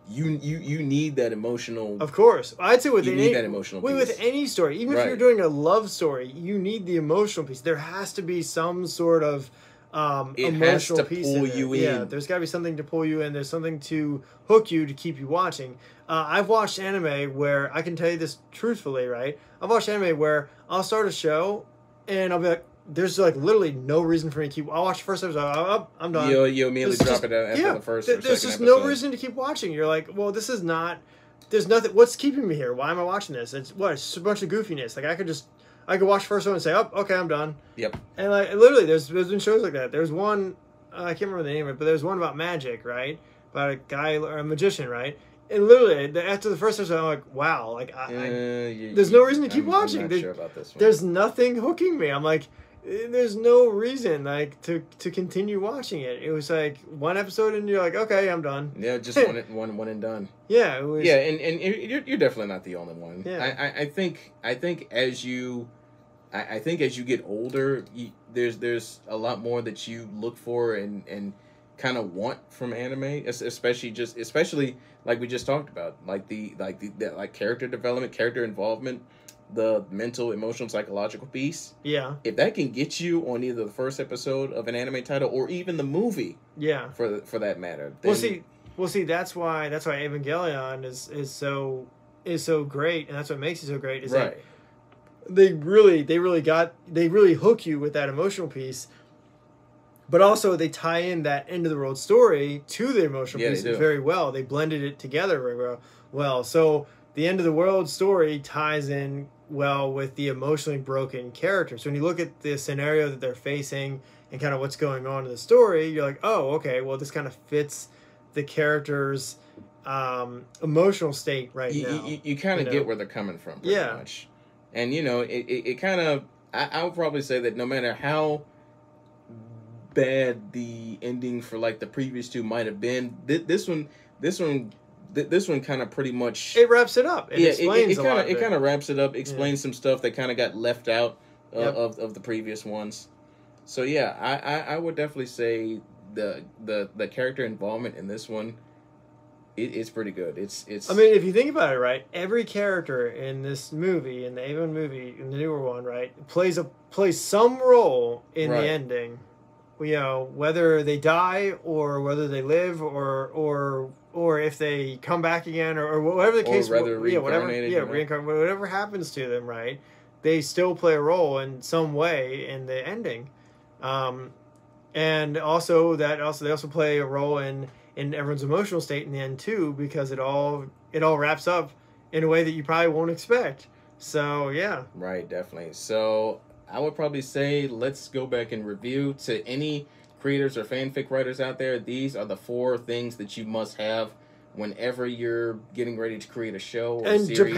you need that emotional. Of course, I'd say with any story, even if you're doing a love story, you need the emotional piece. There has to be some sort of emotional piece in there. Yeah, there's got to be something to pull you in. There's something to hook you to keep you watching. I've watched anime where I can tell you this truthfully, right? I've watched anime where I'll start a show and I'll be like, there's like literally no reason for me to keep. I'll watch the first episode. I'm done. You'll immediately drop it after the first. Or there's just no reason to keep watching. You're like, well, this is not. There's nothing. What's keeping me here? Why am I watching this? It's just a bunch of goofiness. Like I could watch the first one and say, oh, okay, I'm done. Yep. And like literally, there's been shows like that. There's one. I can't remember the name of it, but there's one about magic, right? About a guy or a magician, right? And literally, after the first episode, I'm like, wow, like there's no reason to keep watching. I'm not sure about this one. There's nothing hooking me. I'm like, there's no reason like to continue watching it. It was like one episode, and you're like, okay, I'm done. Yeah, just one and done. Yeah, it was. Yeah, and you're definitely not the only one. Yeah. I think as you get older, there's a lot more that you look for and kind of want from anime, especially like we just talked about, like the character development, character involvement, the mental, emotional, psychological piece. Yeah. If that can get you on either the first episode of an anime title or even the movie. Yeah. For that matter. Then, Well, see, that's why Evangelion is so great, and that's what makes it so great. Is right. That they really hook you with that emotional piece. But also, they tie in that end of the world story to the emotional piece very well. They blended it together very well. So the end of the world story ties in well with the emotionally broken characters. So when you look at the scenario that they're facing and kind of what's going on in the story, you're like, oh, okay, well, this kind of fits the character's emotional state now. You kind of get where they're coming from, pretty much. And, it kind of, I would probably say that no matter how bad the ending for like the previous two might have been, this one kind of pretty much wraps it up. It kind of wraps it up, explains some stuff that kind of got left out of the previous ones. So yeah, I would definitely say the character involvement in this one, it's pretty good. It's. I mean, if you think about it, right, every character in this movie, in the Avon movie, in the newer one, right, plays some role in the ending. Whether they die or whether they live or if they come back again or whatever the case, whatever happens to them, right? They still play a role in some way in the ending, and also they also play a role in everyone's emotional state in the end too, because it all wraps up in a way that you probably won't expect. So yeah, right, definitely. So I would probably say let's go back and review to any creators or fanfic writers out there. These are the 4 things that you must have whenever you're getting ready to create a show or series.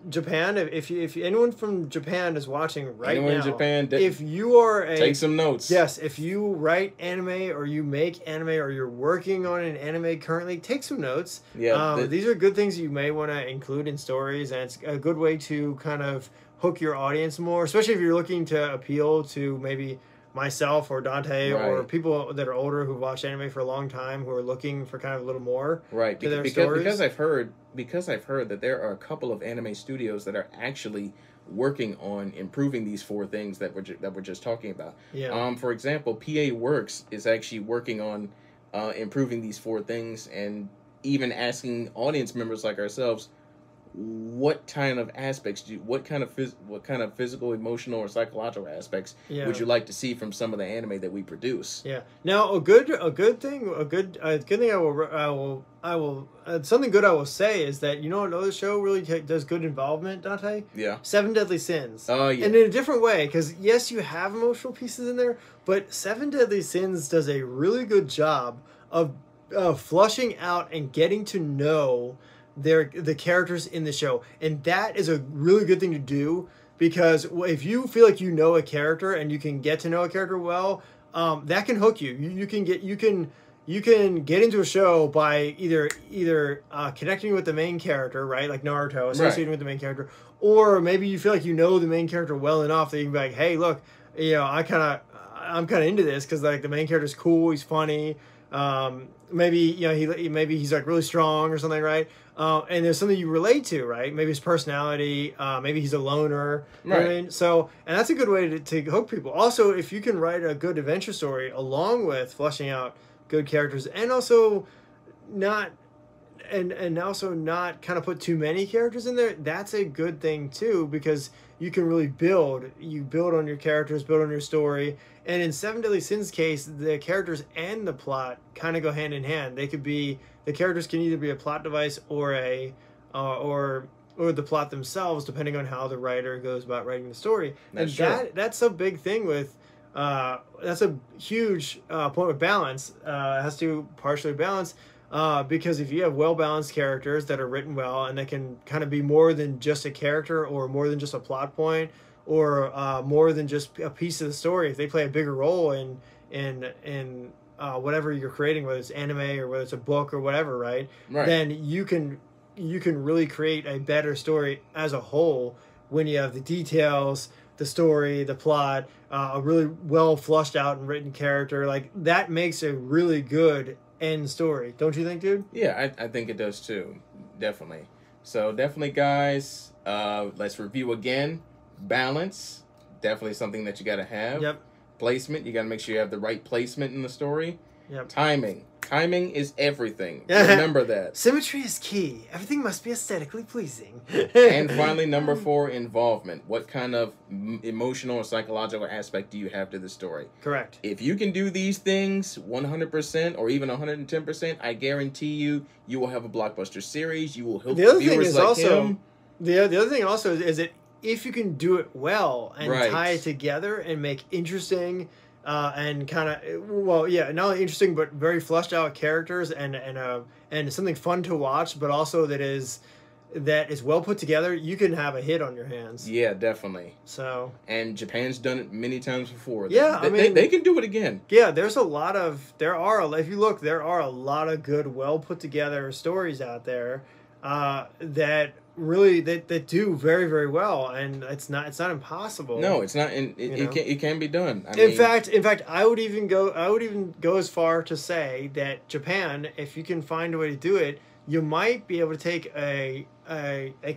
Japan, if anyone from Japan is watching anyone now, in Japan, if you are take some notes. Yes, if you write anime or you make anime or you're working on an anime currently, take some notes. Yeah, these are good things you may want to include in stories, and it's a good way to kind of hook your audience more, especially if you're looking to appeal to maybe myself or Dante or people that are older who've watched anime for a long time who are looking for kind of a little more to their stories. Because I've heard that there are a couple of anime studios that are actually working on improving these 4 things that we're just talking about. Yeah. For example, PA Works is actually working on improving these 4 things and even asking audience members like ourselves, what kind of aspects what kind of physical, emotional, or psychological aspects would you like to see from some of the anime that we produce? Yeah. Now, a good thing I will something good I will say is that another show really does good involvement, Dante. Yeah. 7 Deadly Sins. Oh yeah. And in a different way, because yes, you have emotional pieces in there, but 7 Deadly Sins does a really good job of flushing out and getting to know the characters in the show, and that is a really good thing to do, because if you feel like you know a character and you can get to know a character well, that can hook you. You can get into a show by either connecting with the main character, right, like Naruto, associating with the main character, or maybe you feel like you know the main character well enough that you can be like, hey, look, I'm kind of into this because like the main character's cool, he's funny. Maybe he's like really strong or something, right? And there's something you relate to, right? Maybe his personality, maybe he's a loner, right? You know what I mean? So, and that's a good way to hook people. Also, if you can write a good adventure story along with fleshing out good characters, and also not and also not kind of put too many characters in there. That's a good thing too, because you can really build on your characters, build on your story. And in Seven Deadly Sins case, the characters and the plot kind of go hand in hand. The characters can either be a plot device or or the plot themselves, depending on how the writer goes about writing the story. That's a big thing with that's a huge point with balance. It has to partially balance. Because if you have well-balanced characters that are written well and they can kind of be more than just a character or more than just a plot point or more than just a piece of the story, if they play a bigger role in whatever you're creating, whether it's anime or whether it's a book or whatever, right? Then you can really create a better story as a whole when you have the details, the story, the plot, a really well flushed out and written character. Like that makes a really good end story, don't you think, dude? Yeah, I think it does too. Definitely. So definitely, guys, let's review again. Balance, definitely something that you got to have. Yep. Placement, you got to make sure you have the right placement in the story. Yep. Timing is everything. Remember that. Symmetry is key. Everything must be aesthetically pleasing. And finally, number 4, involvement. What kind of emotional or psychological aspect do you have to the story? Correct. If you can do these things 100% or even 110%, I guarantee you will have a blockbuster series. You will help viewers like him. The other thing also is that if you can do it well and tie it together and make interesting and kind of not only interesting but very fleshed out characters and something fun to watch, but also that is well put together, you can have a hit on your hands. Yeah, definitely. So, and Japan's done it many times before. Yeah, they can do it again. Yeah, if you look, there are a lot of good, well put together stories out there that really that do very, very well, and it's not impossible. No, it's not. It can be done. In fact, I would even go as far to say that Japan, if you can find a way to do it, you might be able to take a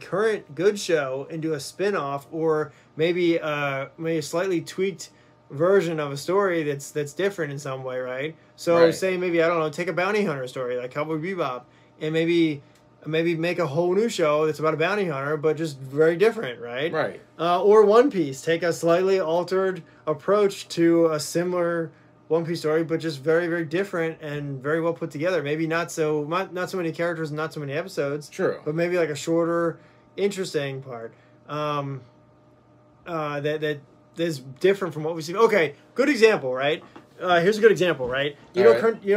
current good show and do a spin-off, or maybe a slightly tweaked version of a story that's different in some way, right? So say maybe, I don't know, take a bounty hunter story like Cowboy Bebop, and maybe make a whole new show that's about a bounty hunter, but just very different, right? Right. Or One Piece, take a slightly altered approach to a similar One Piece story, but just very, very different and very well put together. Maybe not so many characters and not so many episodes. True. But maybe like a shorter, interesting part that is different from what we've seen. Okay, good example, right? Here's a good example, right? You know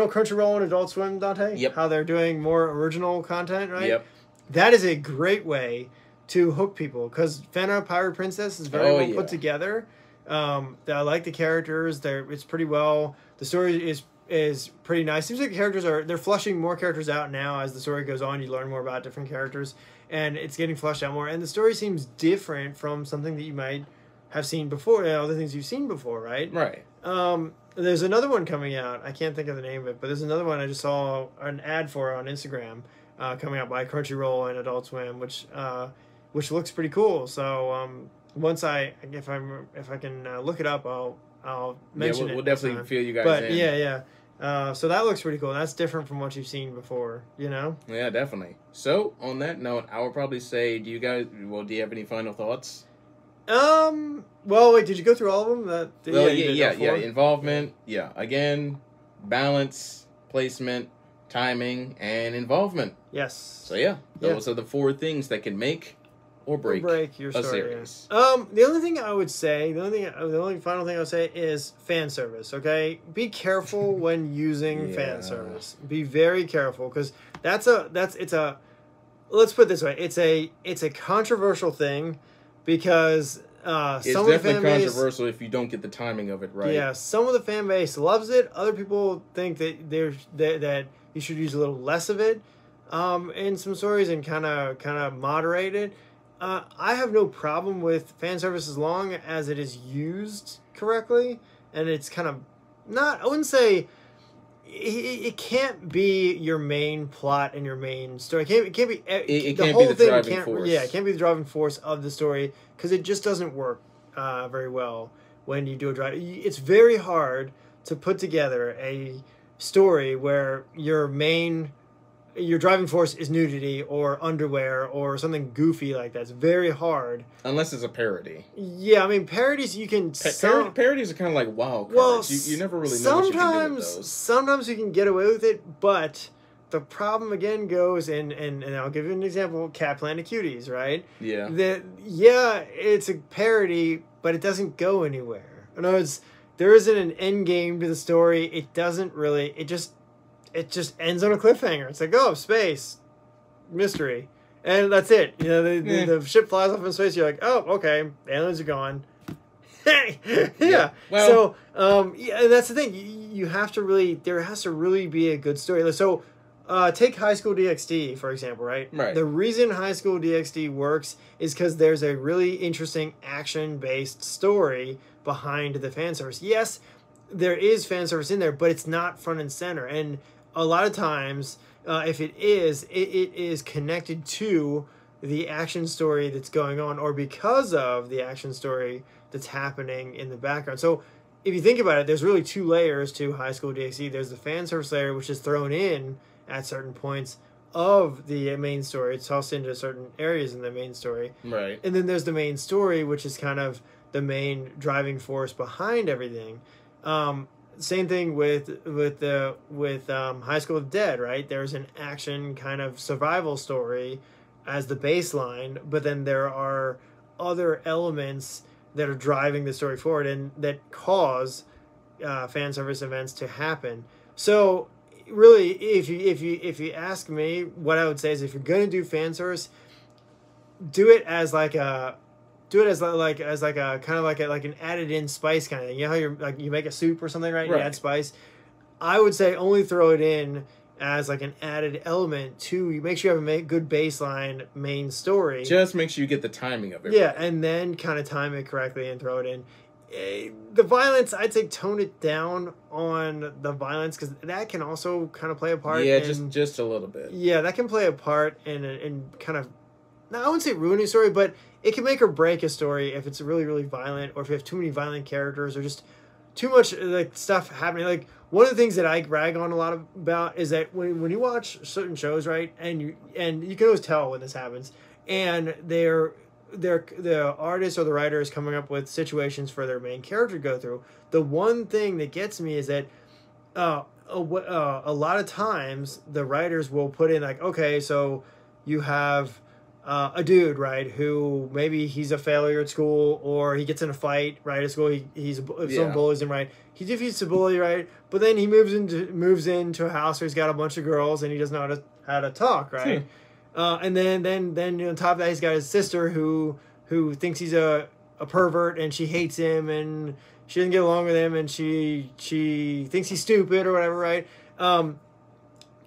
Crunchyroll and Adult Swim, Dante? Yep. How they're doing more original content, right? Yep. That is a great way to hook people, because Phantom Pirate Princess is very well put together. I like the characters. It's pretty well. The story is pretty nice. Seems like they're fleshing more characters out now as the story goes on. You learn more about different characters, and it's getting fleshed out more. And the story seems different from something that you might have seen before, other things you've seen before, right? Right. There's another one coming out. I can't think of the name of it, but there's another one I just saw an ad for on Instagram coming out by Crunchyroll and Adult Swim, which looks pretty cool. So once if I can look it up, I'll mention it. We'll definitely fill you guys but in. Yeah. So that looks pretty cool. That's different from what you've seen before, you know? Yeah, definitely. So on that note, I would probably say, do you have any final thoughts? Well, wait, did you go through all of them? Yeah. Involvement. Yeah. Again, balance, placement, timing, and involvement. Yes. So yeah, those are the 4 things that can make or break your story, a series. Yeah. The only thing I would say, the only final thing I would say is fan service. Okay, be careful when using fan service. Be very careful, because let's put it this way, it's a controversial thing. Because it's some of the definitely fan base, controversial if you don't get the timing of it right. Yeah, some of the fan base loves it. Other people think that you should use a little less of it in some stories and kind of moderate it. I have no problem with fan service as long as it is used correctly, and it's kind of not. I wouldn't say. It can't be your main plot and your main story. It can't be the whole thing. It can't be the driving force of the story, because it just doesn't work very well when you do a drive. It's very hard to put together a story where your main your driving force is nudity or underwear or something goofy like that. It's very hard. Unless it's a parody. Yeah, I mean, parodies you can... parodies are kind of like wild cards. Well, you never really know what you can do with those. Sometimes you can get away with it, but the problem again goes, and I'll give you an example, Cat Planet Cuties, right? Yeah. It's a parody, but it doesn't go anywhere. In other words, there isn't an end game to the story. It doesn't really... It just ends on a cliffhanger. It's like, oh, space, mystery, and that's it. You know, the ship flies off in space. You're like, oh, okay, aliens are gone. Yeah. Well, so, and that's the thing. You have to really, there has to really be a good story. So, take High School DxD, for example, right? Right. The reason High School DxD works is because there's a really interesting action-based story behind the fan service. Yes, there is fan service in there, but it's not front and center. And a lot of times, if it is connected to the action story that's going on, or because of the action story that's happening in the background. So if you think about it, there's really two layers to High School DxD. There's the fan service layer, which is thrown in at certain points of the main story. It's tossed into certain areas in the main story. Right. And then there's the main story, which is kind of the main driving force behind everything. Same thing with High School of the Dead, right? There's an action kind of survival story as the baseline, but then there are other elements that are driving the story forward and that cause fan service events to happen. So really, if you ask me, what I would say is, if you're gonna do fan service, do it as like a kind of like an added in spice kind of thing. You know how you make a soup or something, right? You add spice. I would say only throw it in as like an added element to make sure you have a good baseline main story. Just make sure you get the timing of it. Yeah, and then kind of time it correctly and throw it in. The violence, I'd say tone it down on the violence, because that can also kind of play a part. Yeah, just a little bit. Yeah, that can play a part in kind of, I wouldn't say ruining a story, but it can make or break a story if it's really, really violent, or if you have too many violent characters, or just too much like stuff happening. Like, one of the things that I rag on a lot about is that when you watch certain shows, right, and you can always tell when this happens, and the artist or the writer is coming up with situations for their main character to go through. The one thing that gets me is that a lot of times the writers will put in like, okay, so you have a dude, right, who maybe he's a failure at school, or he gets in a fight, right, at school. Someone bullies him, right. He defeats the bully, right, but then he moves into a house where he's got a bunch of girls and he doesn't know how to talk, right. And then on top of that, he's got his sister who thinks he's a pervert, and she hates him, and she doesn't get along with him, and she thinks he's stupid or whatever, right. And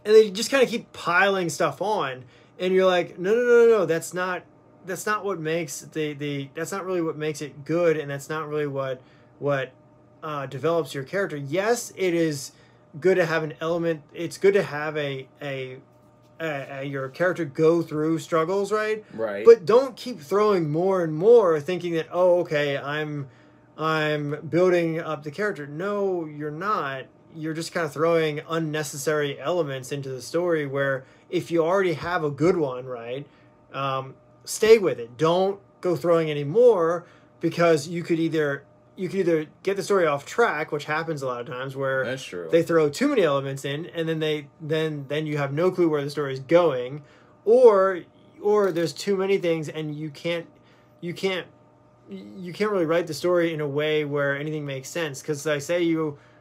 they just kind of keep piling stuff on. And you're like, no, that's not what makes that's not really what makes it good, and that's not really what develops your character. Yes, it is good to have an element. It's good to have your character go through struggles, right? Right. But don't keep throwing more and more, thinking that, oh, okay, I'm building up the character. No, you're not. You're just kind of throwing unnecessary elements into the story, where if you already have a good one, right, stay with it. Don't go throwing any more, because you could either get the story off track, which happens a lot of times, where that's true. They throw too many elements in, and then you have no clue where the story is going, or there's too many things, and you can't really write the story in a way where anything makes sense. Because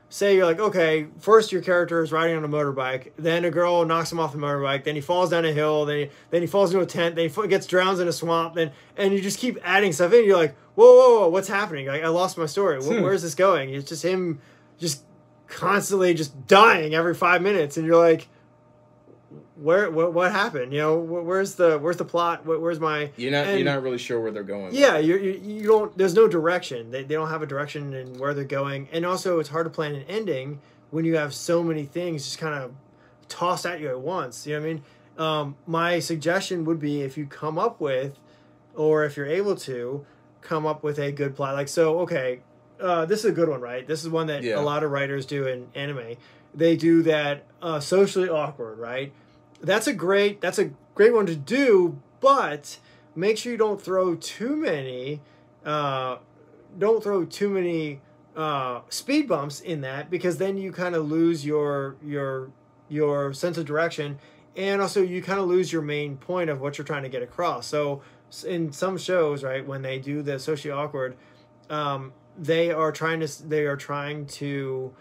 say you're like, okay, first your character is riding on a motorbike, then a girl knocks him off the motorbike, then he falls down a hill, then he falls into a tent, then he gets drowned in a swamp, and you just keep adding stuff in. You're like, whoa, what's happening? Like, I lost my story. Where's this going? It's just him just constantly just dying every 5 minutes, and you're like, what happened? You know, where's the plot? Where's my? You're not really sure where they're going. Yeah, you don't. There's no direction. They don't have a direction in where they're going, and also it's hard to plan an ending when you have so many things just kind of tossed at you at once. You know what I mean? My suggestion would be, if you come up with, or if you're able to come up with a good plot, like, so okay, this is a good one, right? This is one that a lot of writers do in anime. They do that socially awkward, right? that's a great one to do, but make sure you don't throw too many speed bumps in that, because then you kind of lose your sense of direction, and also you kind of lose your main point of what you're trying to get across. So in some shows, right, when they do the socially awkward, they are trying to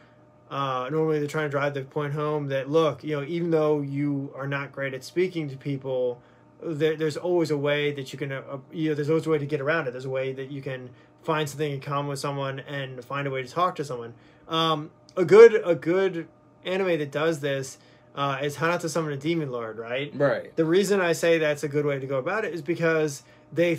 normally they're trying to drive the point home that, look, even though you are not great at speaking to people, there's always a way that you can there's always a way to get around it. There's a way that you can find something in common with someone and find a way to talk to someone. A good anime that does this is How Not to Summon a Demon Lord, right? Right. The reason I say that's a good way to go about it is because they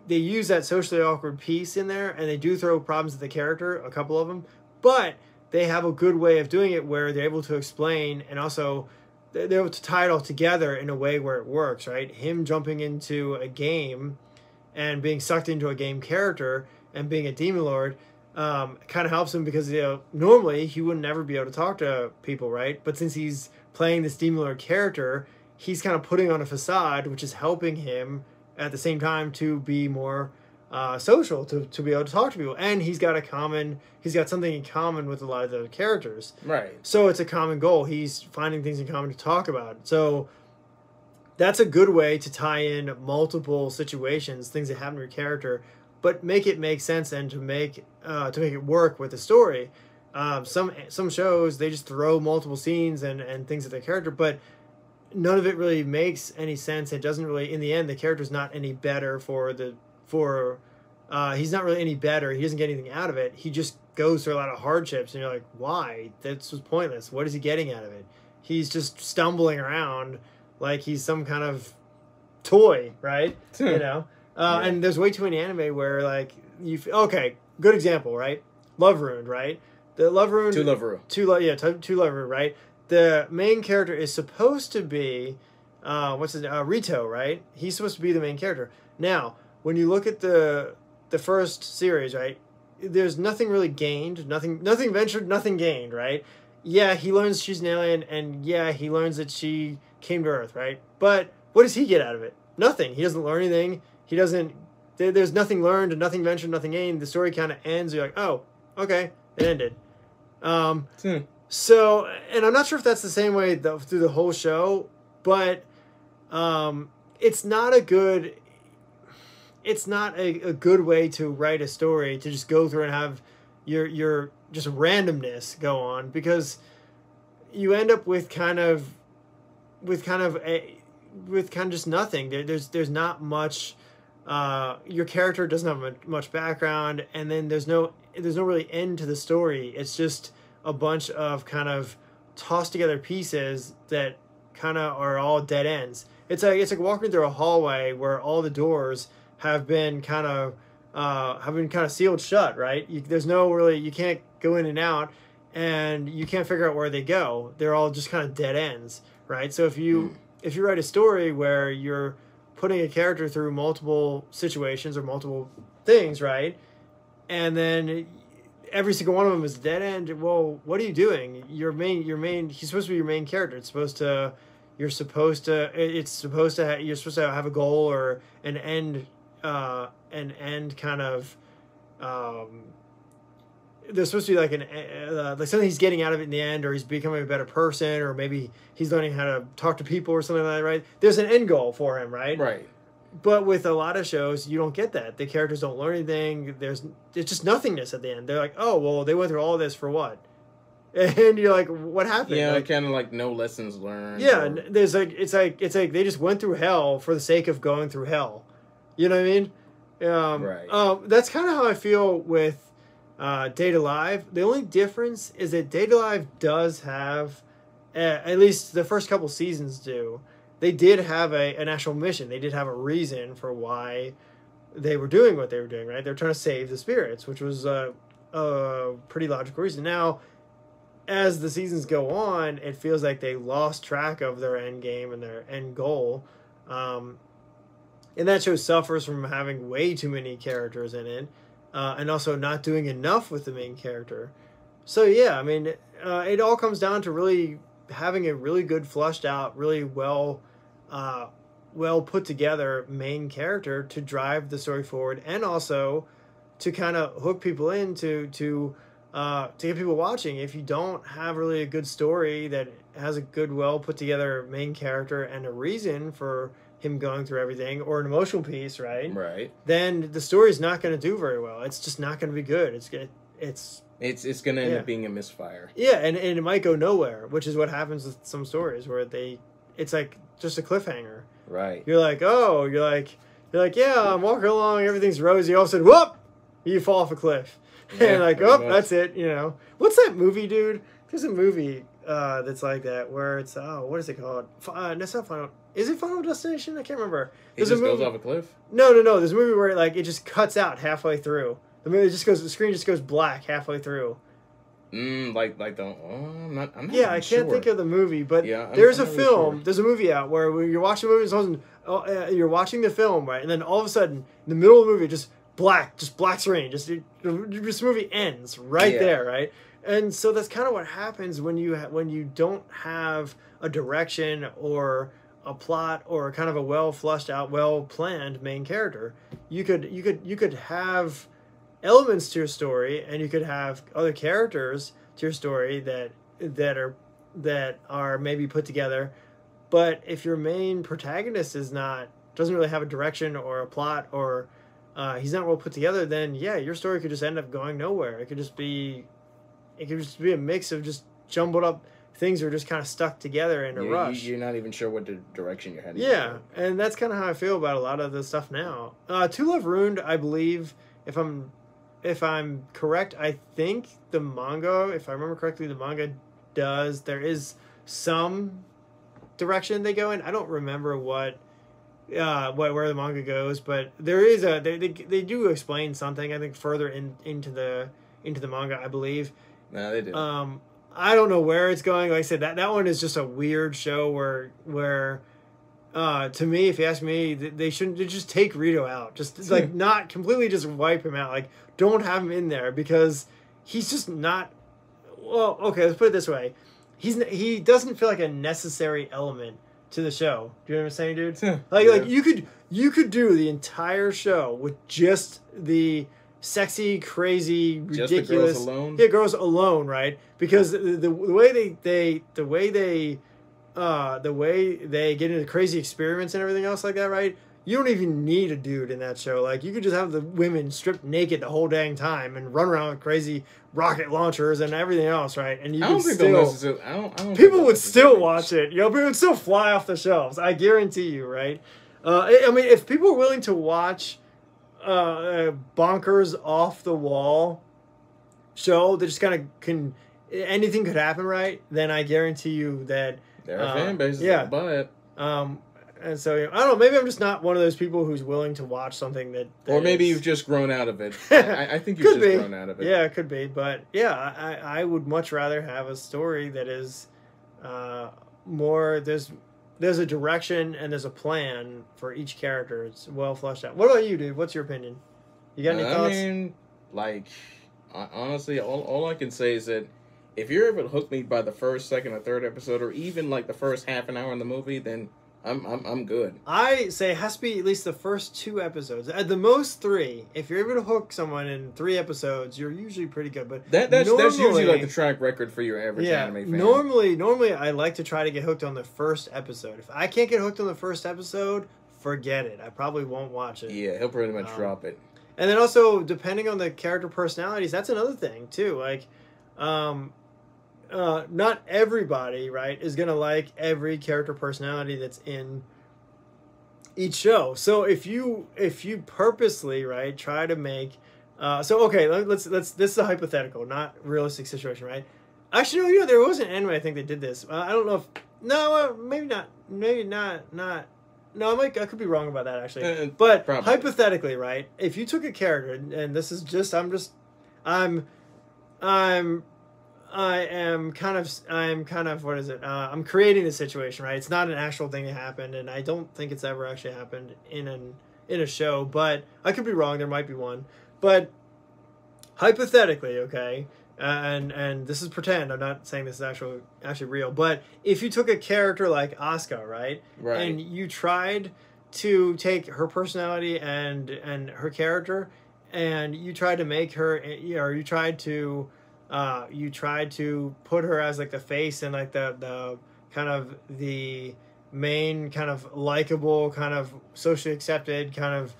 use that socially awkward piece in there, and they do throw problems at the character, a couple of them, but they have a good way of doing it where they're able to explain, and also they're able to tie it all together in a way where it works, right? Him jumping into a game and being sucked into a game character and being a demon lord kind of helps him, because normally he would never be able to talk to people, right? But since he's playing this demon lord character, he's kind of putting on a facade, which is helping him at the same time to be more social, to be able to talk to people. And he's got something in common with a lot of the characters. Right. So it's a common goal. He's finding things in common to talk about. So that's a good way to tie in multiple situations, things that happen to your character, but make it make sense and to make it work with the story. Some shows, they just throw multiple scenes and things at their character, but none of it really makes any sense. It doesn't really, in the end, the character's not any better he's not really any better. He doesn't get anything out of it. He just goes through a lot of hardships, and you're like, why? This was pointless. What is he getting out of it? He's just stumbling around like he's some kind of toy, right? Yeah. And there's way too many anime where, like, okay, good example, right? Love Ruined, right? The Love Ruined... To Love Ruined. To Love Ruined, right? The main character is supposed to be, Rito, right? He's supposed to be the main character. Now, when you look at the first series, right, there's nothing really gained, nothing ventured, nothing gained, right? Yeah, he learns she's an alien, and yeah, he learns that she came to Earth, right? But what does he get out of it? Nothing. He doesn't learn anything. There's nothing learned, nothing ventured, nothing gained. The story kind of ends. You're like, oh, okay, it ended. So, and I'm not sure if that's the same way through the whole show, but it's not a good way to write a story, to just go through and have your just randomness go on, because you end up with kind of just nothing. There's not much. Your character doesn't have much background, and then there's no really end to the story. It's just a bunch of kind of tossed together pieces that kind of are all dead ends. It's like walking through a hallway where all the doors have been kind of sealed shut, right? You can't go in and out, and you can't figure out where they go. They're all just kind of dead ends, right? So if you write a story where you're putting a character through multiple situations or multiple things, right, and then every single one of them is a dead end, well, what are you doing? He's supposed to be your main character. You're supposed to have a goal or an end kind of. There's supposed to be like like something he's getting out of it in the end, or he's becoming a better person, or maybe he's learning how to talk to people or something like that, right? There's an end goal for him, right? Right. But with a lot of shows, you don't get that. The characters don't learn anything. It's just nothingness at the end. They're like, oh, well, they went through all this for what? And you're like, what happened? Yeah, like, kind of like no lessons learned. Yeah, it's like they just went through hell for the sake of going through hell. You know what I mean? Right. That's kind of how I feel with Data Live. The only difference is that Data Live does have, at least the first couple seasons do, they did have an actual mission. They did have a reason for why they were doing what they were doing, right? They were trying to save the spirits, which was a pretty logical reason. Now, as the seasons go on, it feels like they lost track of their end game and their end goal. And that show suffers from having way too many characters in it, and also not doing enough with the main character. So yeah, I mean, it all comes down to really having a really good flushed out, really well put together main character to drive the story forward, and also to kind of hook people in to get people watching. If you don't have really a good story that has a good, well put together main character and a reason for him going through everything, or an emotional piece, right? Right. Then the story's not going to do very well. It's just not going to be good. It's going to end up being a misfire. Yeah, and it might go nowhere, which is what happens with some stories where it's like just a cliffhanger. Right. You're like, yeah, I'm walking along, everything's rosy. All of a sudden, whoop, you fall off a cliff. Yeah, and like, much. That's it. What's that movie, dude? There's a movie that's like that where it's what is it called? That's not Final. Is it Final Destination? I can't remember. He just goes off a cliff. No. There's a movie where it just cuts out halfway through. The screen just goes black halfway through. I'm not Yeah, I can't think of the movie, but there's a film. Really there's a movie out where you're watching a movie, you're watching the film, right, and then all of a sudden, in the middle of the movie, just black screen, this movie ends right there, right? And so that's kind of what happens when you don't have a direction or a plot or kind of a well flushed out, well planned main character. You could have elements to your story, and you could have other characters to your story that are maybe put together, but if your main protagonist doesn't really have a direction or a plot, or he's not well put together, then your story could just end up going nowhere. It could just be a mix of just jumbled up things that are just kind of stuck together in a rush. You're not even sure what the direction you're heading. Yeah, and that's kind of how I feel about a lot of the stuff now. To Love Ruined, I believe, if I'm correct, I think the manga, if I remember correctly, there is some direction they go in. I don't remember where the manga goes, but there is they do explain something, I think, further into the manga, I believe. No, they do. I don't know where it's going. Like I said, that one is just a weird show where to me, if you ask me, they just take Rito out. Just like not completely just wipe him out. Like, don't have him in there because he's just not. Well, okay, let's put it this way. He doesn't feel like a necessary element to the show. Do you know what I'm saying, dude? Like you could do the entire show with just the sexy, crazy, ridiculous. Just the girls alone. Yeah, girls alone, right? Because the way they get into crazy experiments and everything else like that, right? You don't even need a dude in that show. Like, you could just have the women stripped naked the whole dang time and run around with crazy rocket launchers and everything else, right? And people would still watch it. People would still fly off the shelves. I guarantee you, right? I mean, if people are willing to watch bonkers off the wall show that just kind of anything could happen, right? Then I guarantee you that there are fan bases that buy it. And so I don't know. Maybe I'm just not one of those people who's willing to watch something that or maybe you've just grown out of it. I think you've just grown out of it. Yeah, it could be. But yeah, I would much rather have a story that is more. There's a direction and there's a plan for each character. It's well fleshed out. What about you, dude? What's your opinion? You got any thoughts? I mean, honestly, all I can say is that if you're able to hook me by the first, second, or third episode, or even like the first half an hour in the movie, then I'm good. I say it has to be at least the first 2 episodes. At the most 3. If you're able to hook someone in 3 episodes, you're usually pretty good. But that's usually like the track record for your average anime fan. Normally I like to try to get hooked on the first episode. If I can't get hooked on the first episode, forget it. I probably won't watch it. Yeah, he'll pretty much drop it. And then also, depending on the character personalities, that's another thing too. Like, not everybody, right, is gonna like every character personality that's in each show. So if you purposely, right, try to make let's this is a hypothetical, not realistic situation, right? Actually, no, there was an anime I think they did this. I don't know if maybe not. No, I could be wrong about that actually. But probably. Hypothetically, right? If you took a character, and this is just I'm creating the situation, right? It's not an actual thing that happened, and I don't think it's ever actually happened in a show, but I could be wrong. There might be one, but hypothetically, okay, and this is pretend. I'm not saying this is actually real. But if you took a character like Asuka, right, and you tried to take her personality and her character, and you tried to make her, you tried to put her as like the face and like the kind of the main kind of likable, kind of socially accepted, kind of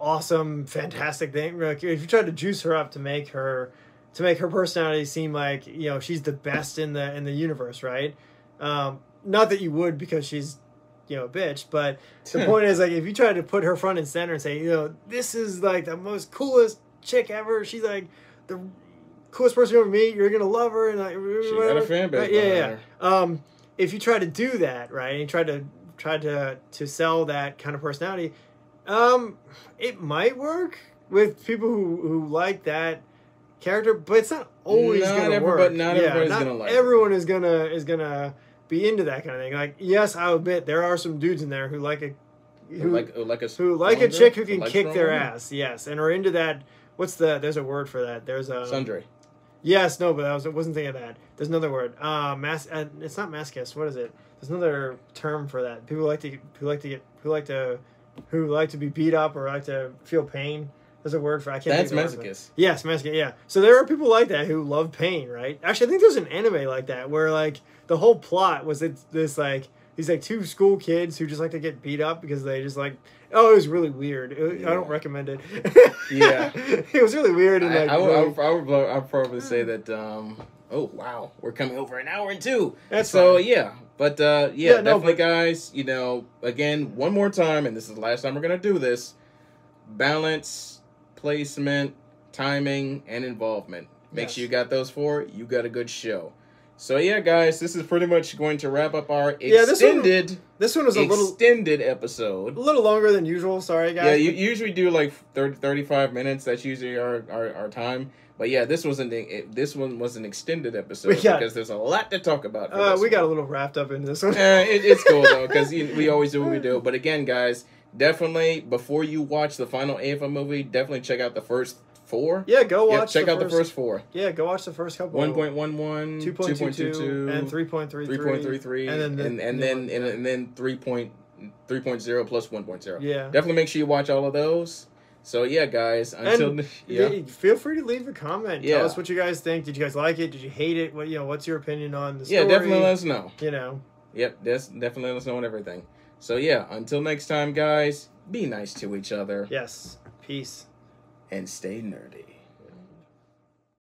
awesome, fantastic thing. Like if you tried to juice her up to make her personality seem like she's the best in the universe, right? Not that you would, because she's a bitch, but the point is, like, if you try to put her front and center and say, this is like the most coolest chick ever, she's like the coolest person you ever meet, you're gonna love her, and like she got a fan base, right? Yeah. If you try to do that, right, and you try to sell that kind of personality, it might work with people who like that character, but it's not always gonna work. Not everybody's gonna like everyone is gonna be into that kind of thing. Like, yes, I'll admit there are some dudes in there who like a chick who can kick their ass, yes, and are into that. There's a word for that. There's a sundry. Yes, no, but I wasn't thinking of that. There's another word. It's not masochist. What is it? There's another term for that. People who like to be beat up or like to feel pain. There's a word for. I can't. That's masochist. Yes, masochist. Yeah. So there are people like that who love pain, right? Actually, I think there's an anime like that where like the whole plot was these like two school kids who just like to get beat up because they just like. Oh, it was really weird. I don't recommend it. Yeah, it was really weird. And like, I would probably say that. Oh wow, we're coming over an hour and 2. That's so fine. Yeah, but definitely, guys. Again, one more time, and this is the last time we're gonna do this. Balance, placement, timing, and involvement. Make sure you got those 4. You got a good show. So yeah, guys, this is pretty much going to wrap up our extended. This one was a little extended episode. A little longer than usual. Sorry, guys. Yeah, you usually do like 35 minutes. That's usually our time. But yeah, this one was an extended episode because there's a lot to talk about. We got a little wrapped up in this one. It's cool though, because we always do what we do. But again, guys, definitely before you watch the final AFA movie, definitely check out the first 4. Yeah, go watch. Check out the first 4. Yeah, go watch the first couple. 1.11, 2.22, and 3.33, 3.33, and then 3.0 plus 1.0. Yeah, definitely make sure you watch all of those. So yeah, guys. Feel free to leave a comment. Tell us what you guys think. Did you guys like it? Did you hate it? What's your opinion on the story? Yeah, definitely let us know. Yep, definitely let us know on everything. So yeah, until next time, guys. Be nice to each other. Yes. Peace. And stay nerdy.